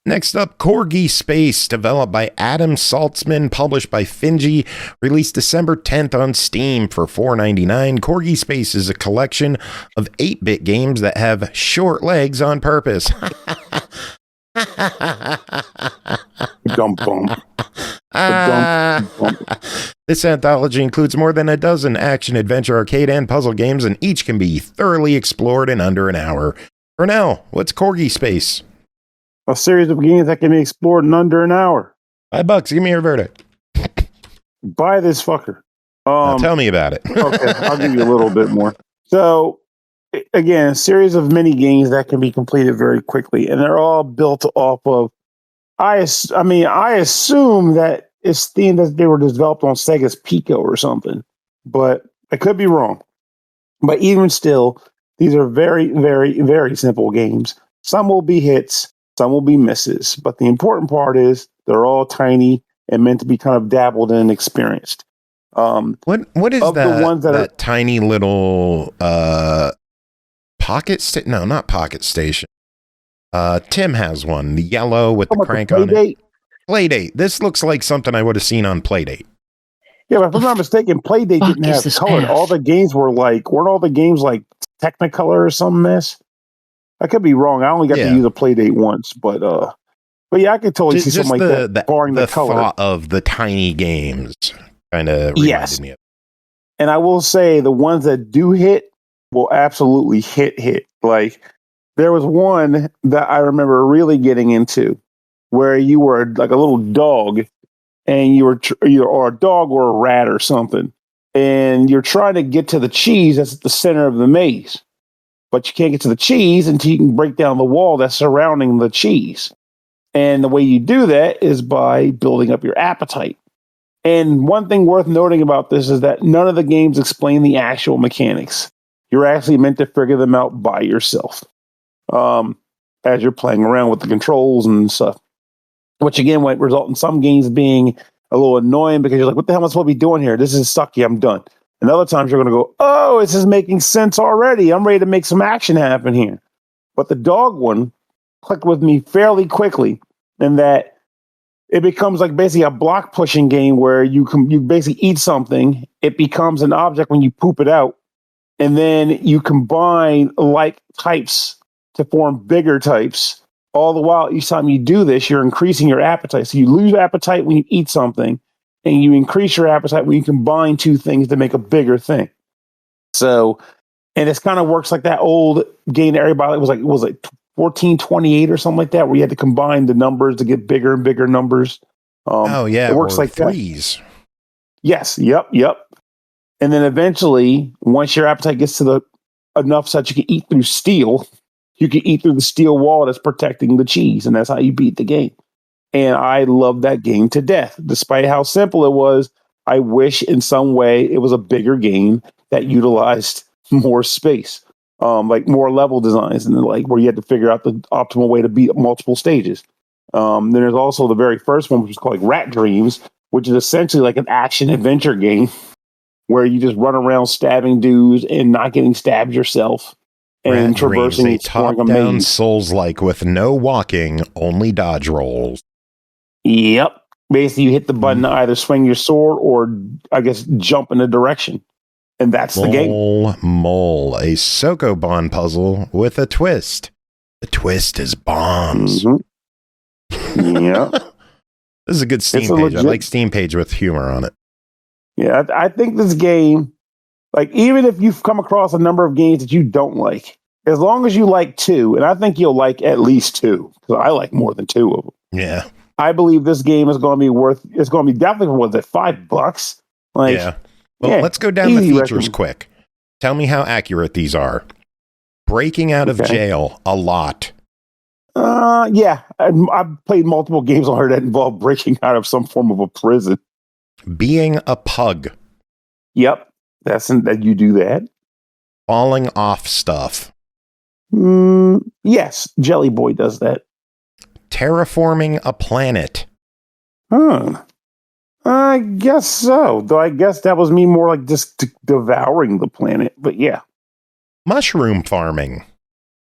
Next up, CorgiSpace, developed by Adam Saltsman, published by Finji, released December 10th on Steam for $4.99. CorgiSpace is a collection of 8-bit games that have short legs on purpose. This anthology includes more than a dozen action, adventure, arcade, and puzzle games, and each can be thoroughly explored in under an hour. Pernell, what's CorgiSpace? A series of games that can be explored in under an hour. $5. Give me your verdict. Buy this fucker. Now tell me about it. Okay, I'll give you a little bit more. So, again, a series of mini games that can be completed very quickly, and they're all built off of. I assume that it's themed that they were developed on Sega's Pico or something, but I could be wrong. But even still, these are very, very, very simple games. Some will be hits. Some will be misses, but the important part is they're all tiny and meant to be kind of dabbled in and experienced. What is that? The ones that tiny little pocket station? No, not pocket station. Tim has one, the yellow with the crank on it. Playdate. This looks like something I would have seen on Playdate. Yeah, but if I'm not mistaken, Playdate didn't have color. All the games weren't all the games like Technicolor or some mess? I could be wrong. I only got to use a Playdate once, but yeah, I could totally see something like that. Barring the color, thought of the tiny games kind of reminded me of. And I will say the ones that do hit will absolutely hit. Like there was one that I remember really getting into, where you were like a little dog, and you were or a dog or a rat or something, and you're trying to get to the cheese that's at the center of the maze. But you can't get to the cheese until you can break down the wall that's surrounding the cheese. And the way you do that is by building up your appetite. And one thing worth noting about this is that none of the games explain the actual mechanics. You're actually meant to figure them out by yourself. And as you're playing around with the controls and stuff. Which again might result in some games being a little annoying because you're like, what the hell am I supposed to be doing here? This is sucky, I'm done. And other times you're going to go, oh, this is making sense already. I'm ready to make some action happen here. But the dog one clicked with me fairly quickly in that it becomes like basically a block pushing game where you basically eat something. It becomes an object when you poop it out. And then you combine like types to form bigger types. All the while, each time you do this, you're increasing your appetite. So you lose appetite when you eat something, and you increase your appetite when you combine two things to make a bigger thing. So, and it kind of works like that old game that everybody was like 1428 or something like that, where you had to combine the numbers to get bigger and bigger numbers. It works like threes. That. Yes. Yep. And then eventually, once your appetite gets to enough so that you can eat through steel, you can eat through the steel wall that's protecting the cheese, and that's how you beat the game. And I love that game to death. Despite how simple it was, I wish in some way it was a bigger game that utilized more space, like more level designs, and like where you had to figure out the optimal way to beat multiple stages. Then there's also the very first one, which is called like Rat Dreams, which is essentially like an action adventure game where you just run around stabbing dudes and not getting stabbed yourself. And Rat traversing Dreams, a top-down Souls-like with no walking, only dodge rolls. Yep. Basically, you hit the button to either swing your sword or, I guess, jump in a direction. And that's the game. Mole, a Sokoban puzzle with a twist. The twist is bombs. Mm-hmm. Yeah. This is a good Steam page. I like Steam page with humor on it. Yeah, I think this game, like, even if you've come across a number of games that you don't like, as long as you like two, and I think you'll like at least two, because I like more than two of them. Yeah. I believe this game is going to be it's going to be definitely, what is it, $5? Like, yeah. Well, let's go down the features quick. Tell me how accurate these are. Breaking out of jail, a lot. Yeah. I've played multiple games on here that involve breaking out of some form of a prison. Being a pug. Yep. That you do that. Falling off stuff. Yes. Jelly Boy does that. Terraforming a planet. I guess so. Though I guess that was me more like just devouring the planet. But yeah. Mushroom farming.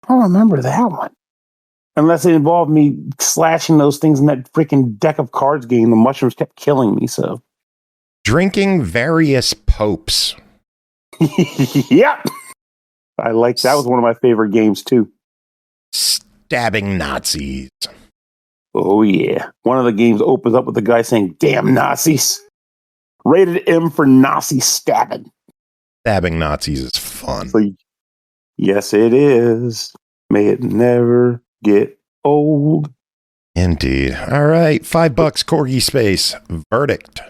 I don't remember that one. Unless it involved me slashing those things in that freaking deck of cards game. The mushrooms kept killing me, so. Drinking various popes. Yep. I like that. Was one of my favorite games, too. Stabbing Nazis. Oh, yeah. One of the games opens up with the guy saying, damn Nazis. Rated M for Nazi stabbing. Stabbing Nazis is fun. So, yes, it is. May it never get old. Indeed. All right. $5 CorgiSpace. Verdict.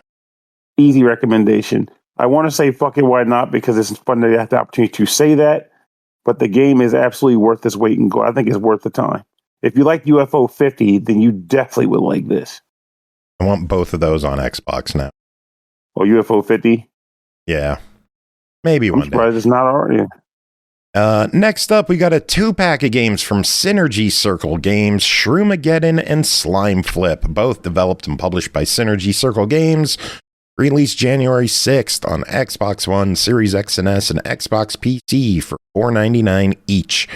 Easy recommendation. I want to say fuck it, why not? Because it's fun to have the opportunity to say that. But the game is absolutely worth this wait and go. I think it's worth the time. If you like UFO 50, then you definitely would like this. I want both of those on Xbox now. Oh, UFO 50? Yeah. Maybe one day. I'm surprised it's not already. Next up, we got a 2-pack of games from Synnergy Circle Games, Shroomageddon and SlimeFlip, both developed and published by Synnergy Circle Games. Released January 6th on Xbox One, Series X and S, and Xbox PC for $4.99 each.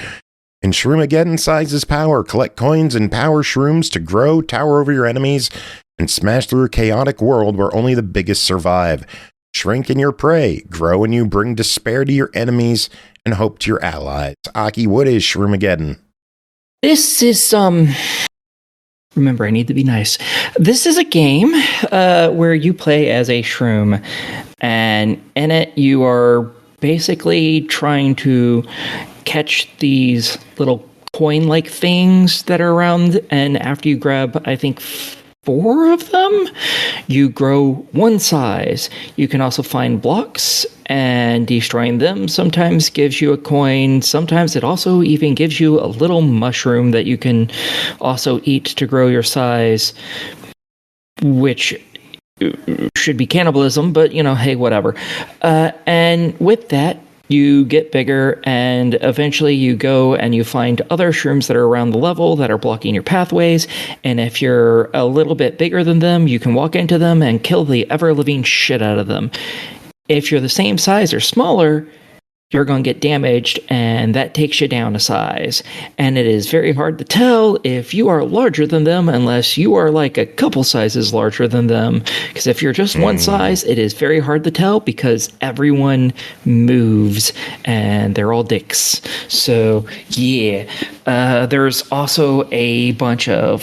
In Shroomageddon, size is power. Collect coins and power shrooms to grow, tower over your enemies, and smash through a chaotic world where only the biggest survive. Shrink in your prey. Grow and you bring despair to your enemies and hope to your allies. Aki, what is Shroomageddon? This is, remember, I need to be nice. This is a game where you play as a shroom, and in it you are basically trying to catch these little coin-like things that are around, and after you grab, I think, 4 of them, you grow one size. You can also find blocks, and destroying them sometimes gives you a coin. Sometimes it also even gives you a little mushroom that you can also eat to grow your size, which should be cannibalism, but, hey, whatever. And with that, you get bigger, and eventually you go and you find other shrooms that are around the level that are blocking your pathways. And if you're a little bit bigger than them, you can walk into them and kill the ever-living shit out of them. If you're the same size or smaller, you're going to get damaged, and that takes you down a size. And it is very hard to tell if you are larger than them unless you are like a couple sizes larger than them. Because if you're just one size, it is very hard to tell because everyone moves and they're all dicks. So, yeah. There's also a bunch of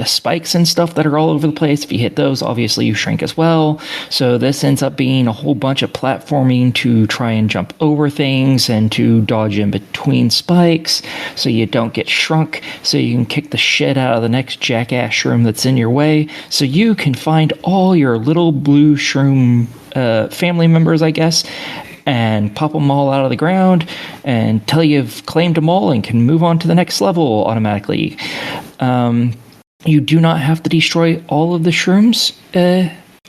spikes and stuff that are all over the place. If you hit those, obviously you shrink as well. So this ends up being a whole bunch of platforming to try and jump over things and to dodge in between spikes so you don't get shrunk, so you can kick the shit out of the next jackass shroom that's in your way, so you can find all your little blue shroom family members, I guess, and pop them all out of the ground until you've claimed them all and can move on to the next level automatically. You do not have to destroy all of the shrooms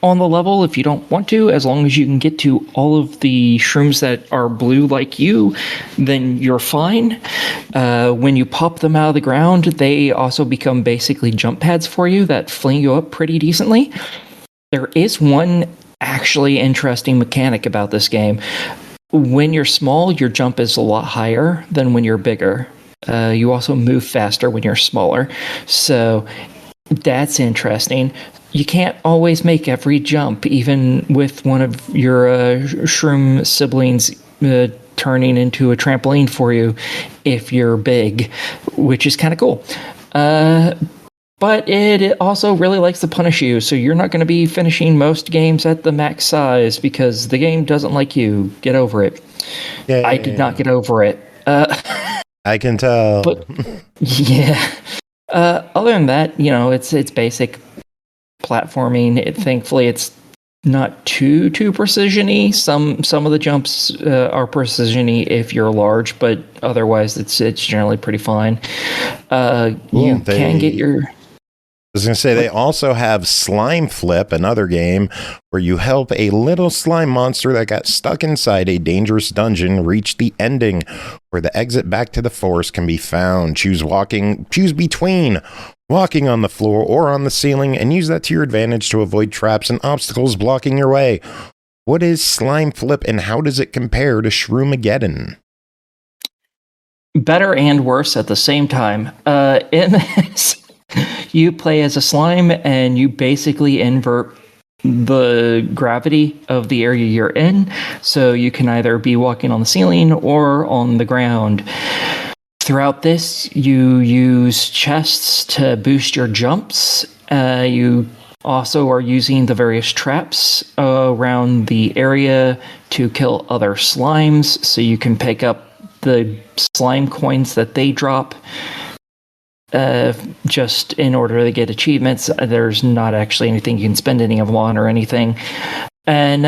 on the level if you don't want to. As long as you can get to all of the shrooms that are blue like you, then you're fine. When you pop them out of the ground, they also become basically jump pads for you that fling you up pretty decently. There is one actually interesting mechanic about this game. When you're small, your jump is a lot higher than when you're bigger. You also move faster when you're smaller. So that's interesting. You can't always make every jump, even with one of your shroom siblings turning into a trampoline for you if you're big, which is kind of cool. But it also really likes to punish you, so you're not going to be finishing most games at the max size because the game doesn't like you. Get over it. Yay. I did not get over it. I can tell. But, yeah. Other than that, it's basic platforming. Thankfully, it's not too precision-y. Some of the jumps are precision-y if you're large, but otherwise it's generally pretty fine. You can get your... I was going to say, they also have SlimeFlip, another game where you help a little slime monster that got stuck inside a dangerous dungeon reach the ending, where the exit back to the forest can be found. Choose between walking on the floor or on the ceiling, and use that to your advantage to avoid traps and obstacles blocking your way. What is SlimeFlip, and how does it compare to Shroomageddon? Better and worse at the same time. In this, you play as a slime, and you basically invert the gravity of the area you're in, so you can either be walking on the ceiling or on the ground. Throughout this, you use chests to boost your jumps. You also are using the various traps around the area to kill other slimes, so you can pick up the slime coins that they drop. Just in order to get achievements. There's not actually anything you can spend any of them on or anything. And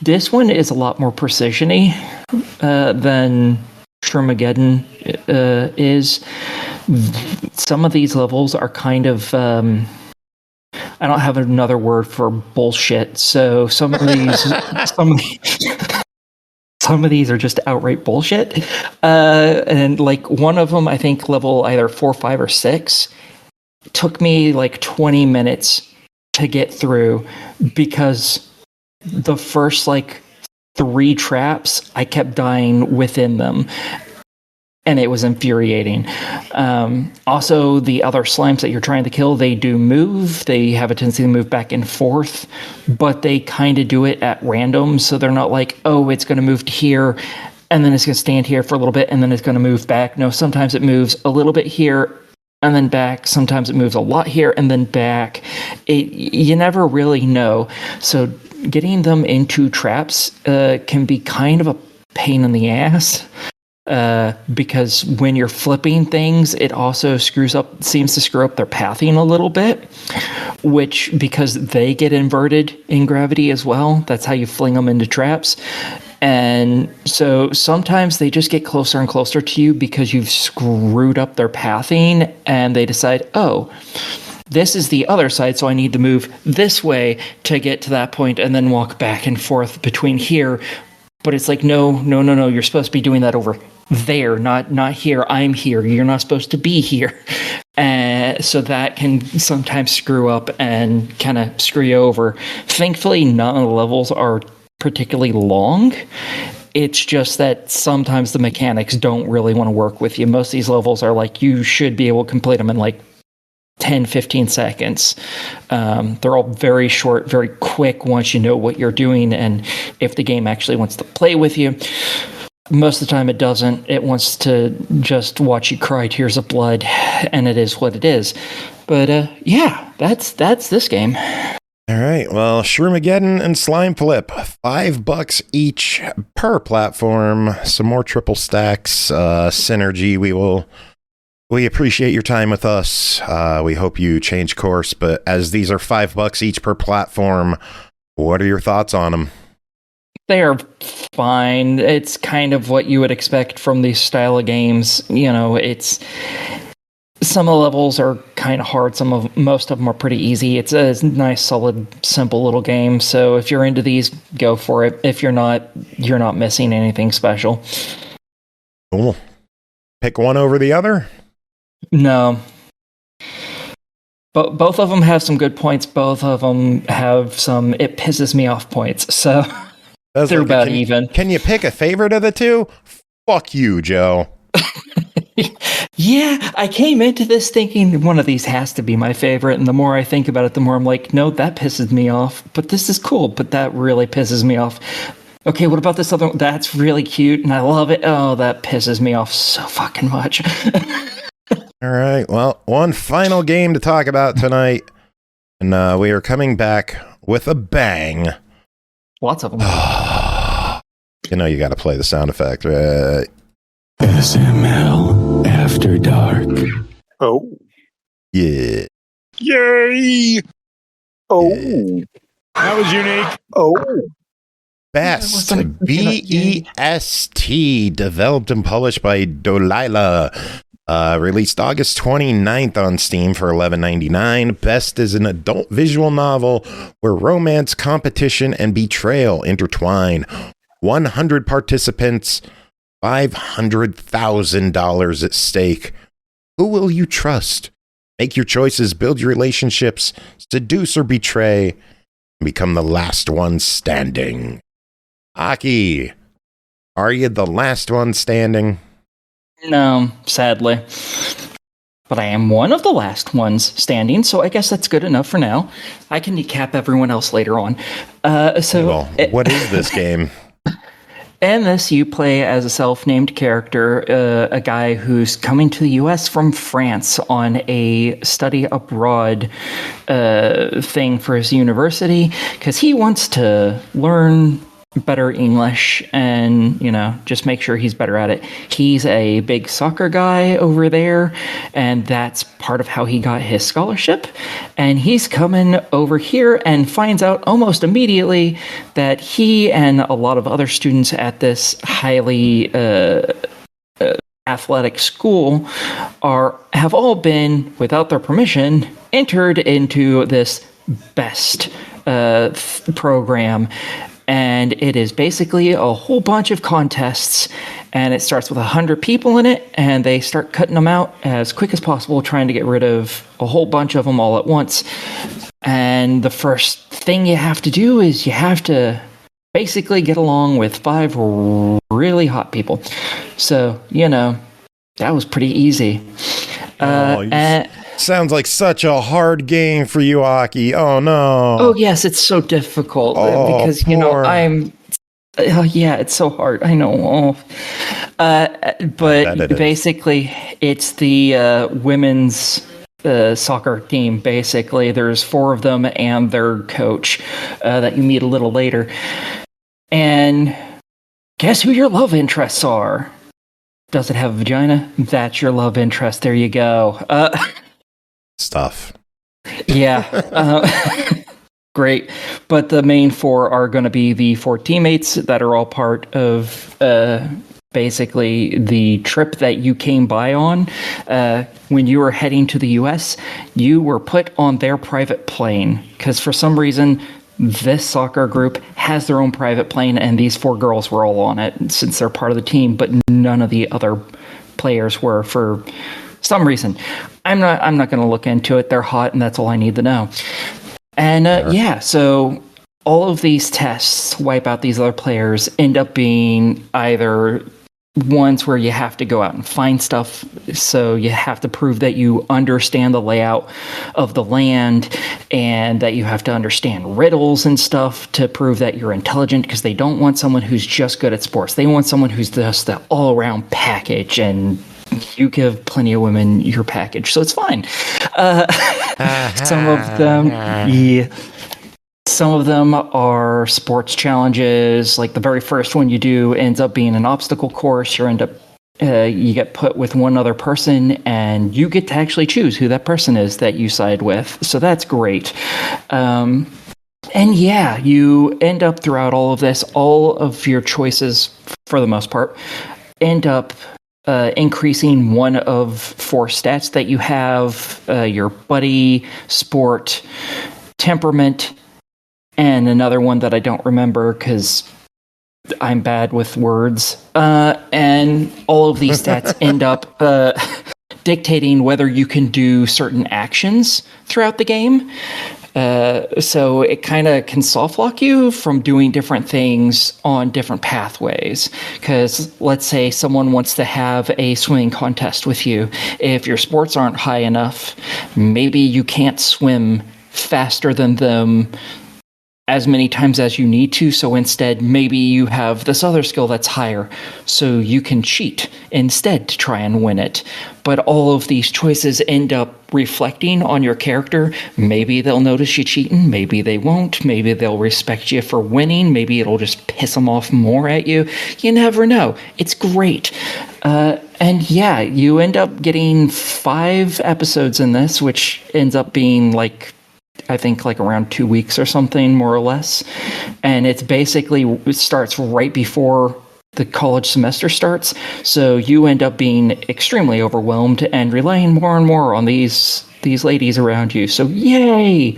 this one is a lot more precision-y than Shroomageddon is. Some of these levels are kind of... I don't have another word for bullshit, so some of these are just outright bullshit. And like one of them, I think level either 4, 5, or 6, took me like 20 minutes to get through because the first like 3 traps, I kept dying within them. And it was infuriating. Also, the other slimes that you're trying to kill, they do move. They have a tendency to move back and forth, but they kind of do it at random. So they're not like, oh, it's going to move to here, and then it's going to stand here for a little bit, and then it's going to move back. No, sometimes it moves a little bit here, and then back. Sometimes it moves a lot here, and then back. You never really know. So getting them into traps can be kind of a pain in the ass. Because when you're flipping things, it also seems to screw up their pathing a little bit, which, because they get inverted in gravity as well, that's how you fling them into traps. And so sometimes they just get closer and closer to you because you've screwed up their pathing, and they decide, oh, this is the other side, so I need to move this way to get to that point and then walk back and forth between here. but it's like, no, you're supposed to be doing that over there, not here. I'm here. You're not supposed to be here. So that can sometimes screw up and kind of screw you over. Thankfully, none of the levels are particularly long. It's just that sometimes the mechanics don't really want to work with you. Most of these levels are like, you should be able to complete them in like 10, 15 seconds. They're all very short, very quick once you know what you're doing and if the game actually wants to play with you. Most of the time it doesn't. It wants to just watch you cry tears of blood, and it is what it is. But yeah, that's this game. All right, well, Shroomageddon and SlimeFlip, $5 each per platform. Some more triple stacks, Synnergy. We appreciate your time with us. We hope you change course, but as these are $5 each per platform, what are your thoughts on them? They are fine. It's kind of what you would expect from these style of games. You know, it's some of the levels are kind of hard. Most of them are pretty easy. It's a nice, solid, simple little game. So if you're into these, go for it. If you're not, you're not missing anything special. Cool. Pick one over the other? No. But both of them have some good points. Both of them have some it pisses me off points. So they're like, about even. Can you pick a favorite of the two? Fuck you, Joe. Yeah, I came into this thinking one of these has to be my favorite, and the more I think about it, the more I'm like, no, that pisses me off. But this is cool, but that really pisses me off. Okay, what about this other one? That's really cute, and I love it. Oh, that pisses me off so fucking much. All right, well, one final game to talk about tonight, and we are coming back with a bang. Lots of them. You know you got to play the sound effect. SML After Dark. Oh. Yeah. Yay! Oh. Yeah. That was unique. Oh. B.E.S.T, B-E.S.T, developed and published by Dolyla. Released August 29th on Steam for $11.99. B.E.S.T is an adult visual novel where romance, competition, and betrayal intertwine. 100 participants, $500,000 at stake. Who will you trust? Make your choices, build your relationships, seduce or betray, and become the last one standing. Aki, are you the last one standing? No, sadly. But I am one of the last ones standing, so I guess that's good enough for now. I can decap everyone else later on. What is this game? In this, you play as a self-named character, a guy who's coming to the U.S. from France on a study abroad thing for his university, because he wants to learn better English and, you know, just make sure he's better at it. He's a big soccer guy over there, and that's part of how he got his scholarship. And he's coming over here and finds out almost immediately that he and a lot of other students at this highly athletic school have all been, without their permission, entered into this B.E.S.T program. And it is basically a whole bunch of contests, and it starts with 100 people in it, and they start cutting them out as quick as possible, trying to get rid of a whole bunch of them all at once. And the first thing you have to do is you have to basically get along with 5 really hot people. So, you know, that was pretty easy. Sounds like such a hard game for you, Aki. Oh, no. Oh, yes, it's so difficult because, you know, it's so hard. I know. But basically, it's the women's soccer team, basically. There's 4 of them and their coach that you meet a little later. And guess who your love interests are? Does it have a vagina? That's your love interest. There you go. Stuff. Yeah. Great. But the main 4 are going to be the 4 teammates that are all part of basically the trip that you came by on. When you were heading to the US, you were put on their private plane because for some reason this soccer group has their own private plane, and these 4 girls were all on it since they're part of the team, but none of the other players were for some reason. I'm not going to look into it. They're hot, and that's all I need to know. And so all of these tests wipe out these other players, end up being either ones where you have to go out and find stuff, so you have to prove that you understand the layout of the land, and that you have to understand riddles and stuff to prove that you're intelligent, because they don't want someone who's just good at sports. They want someone who's just the all-around package, and you give plenty of women your package, so it's fine. Some of them, Some of them are sports challenges. Like the very first one you do ends up being an obstacle course. You get put with one other person, and you get to actually choose who that person is that you side with. So that's great. And yeah, you end up throughout all of this, all of your choices, for the most part, end up increasing one of 4 stats that you have: your buddy, sport, temperament, and another one that I don't remember because I'm bad with words. And all of these stats end up dictating whether you can do certain actions throughout the game. So it kind of can soft lock you from doing different things on different pathways. Because let's say someone wants to have a swimming contest with you. If your sports aren't high enough, maybe you can't swim faster than them as many times as you need to, so instead maybe you have this other skill that's higher, so you can cheat instead to try and win it. But all of these choices end up reflecting on your character. Maybe they'll notice you cheating, maybe they won't, maybe they'll respect you for winning, maybe it'll just piss them off more at you. You never know. It's great. And yeah, you end up getting 5 episodes in this, which ends up being I think around 2 weeks or something, more or less. And it starts right before the college semester starts. So you end up being extremely overwhelmed and relying more and more on these ladies around you. So yay!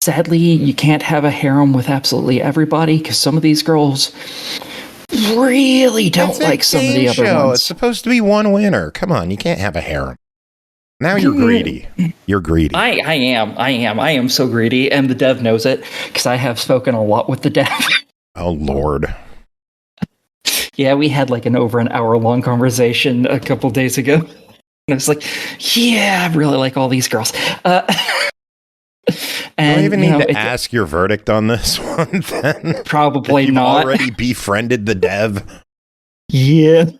Sadly, you can't have a harem with absolutely everybody, because some of these girls really don't like some of the other ones. It's supposed to be one winner. Come on, you can't have a harem. Now you're greedy. You're greedy. I am so greedy, and the dev knows it, because I have spoken a lot with the dev. Oh, Lord. Yeah, we had an over an hour long conversation a couple days ago. And I was like, yeah, I really like all these girls. And, do I even need to ask your verdict on this one, then? Probably You've not. already befriended the dev? Yeah.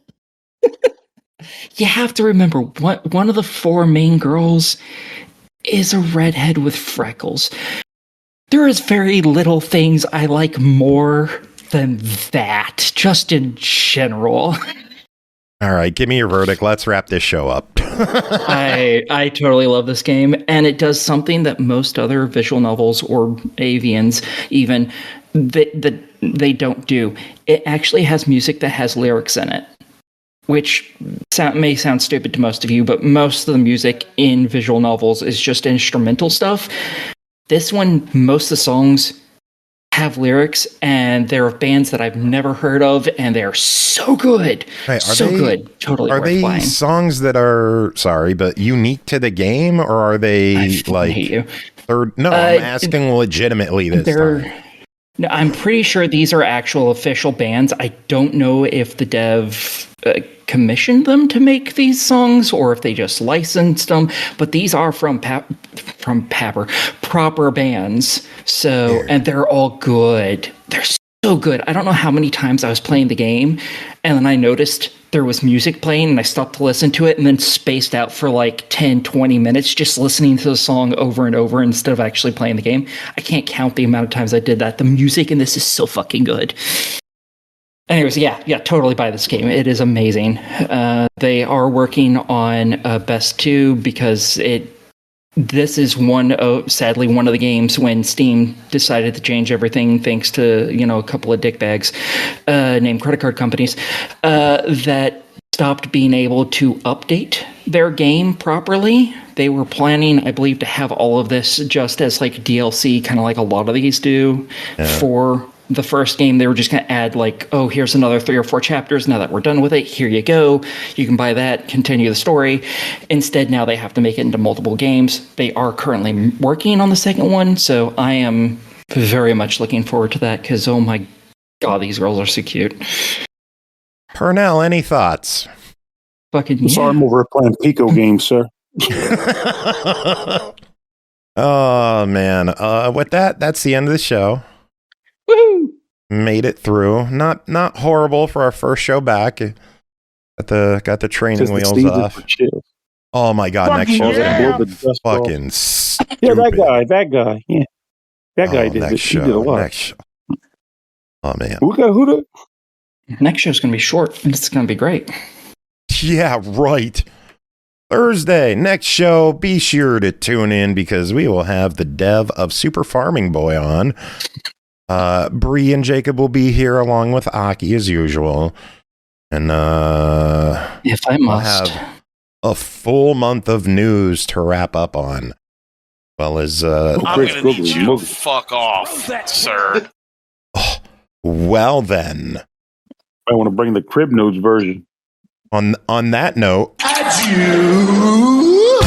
You have to remember, one of the 4 main girls is a redhead with freckles. There is very little things I like more than that, just in general. All right, give me your verdict. Let's wrap this show up. I totally love this game, and it does something that most other visual novels or avians even they don't do. It actually has music that has lyrics in it, which may sound stupid to most of you, but most of the music in visual novels is just instrumental stuff. This one, most of the songs have lyrics, and they're of bands that I've never heard of, and they're so good. Right, good. Totally are worth they buying. songs that are, but unique to the game, or are they hate you. third? No, I'm asking legitimately this time. No, I'm pretty sure these are actual official bands. I don't know if the dev commissioned them to make these songs or if they just licensed them, but these are from proper bands. So, and they're all good. They're so good. I don't know how many times I was playing the game, and then I noticed there was music playing, and I stopped to listen to it, and then spaced out for 10, 20 minutes just listening to the song over and over instead of actually playing the game. I can't count the amount of times I did that. The music in this is so fucking good. Anyways, yeah, totally buy this game. It is amazing. They are working on B.E.S.T 2 because this is sadly one of the games when Steam decided to change everything thanks to, a couple of dickbags named credit card companies, that stopped being able to update their game properly. They were planning, I believe, to have all of this just as like DLC, kind of like a lot of these do for the first game. They were just going to add like, oh, here's another 3 or 4 chapters. Now that we're done with it, here you go. You can buy that, continue the story. Instead, now they have to make it into multiple games. They are currently working on the second one, so I am very much looking forward to that because, oh my God, these girls are so cute. Pernell, any thoughts? Fucking Sorry, I'm over playing Pico games, sir. Oh, man. With that, that's the end of the show. Woo! Made it through. Not horrible for our first show back. Got the training wheels off. Oh my God! Next show's gonna be fucking stupid. Yeah, that guy. Yeah, that guy did this. He did a lot. Next show. Oh man. Who did? Next show's gonna be short, and it's gonna be great. Yeah, right. Thursday, next show. Be sure to tune in because we will have the dev of Super Farming Boy on. Bree and Jacob will be here along with Aki as usual. And if I must, we'll have a full month of news to wrap up on. Well as I'm gonna need you to fuck off, sir. Oh, well then. I want to bring the Crib Notes version. On that note, adieu.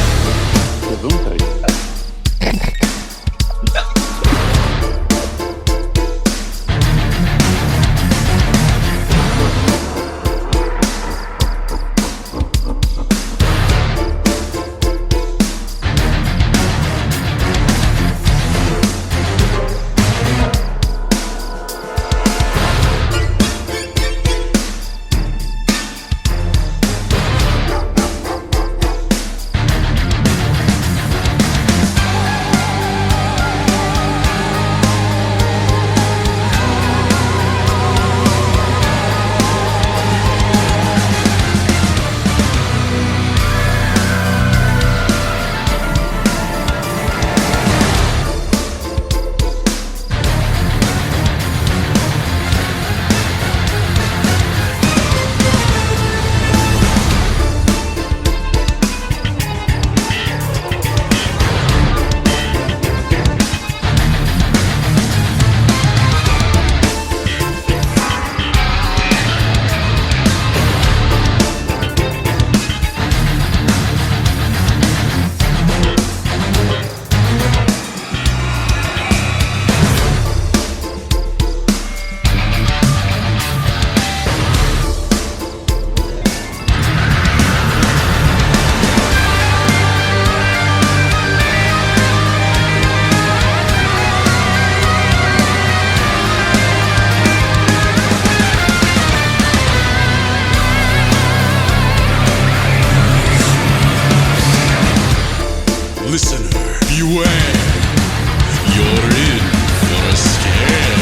You're in for a scare.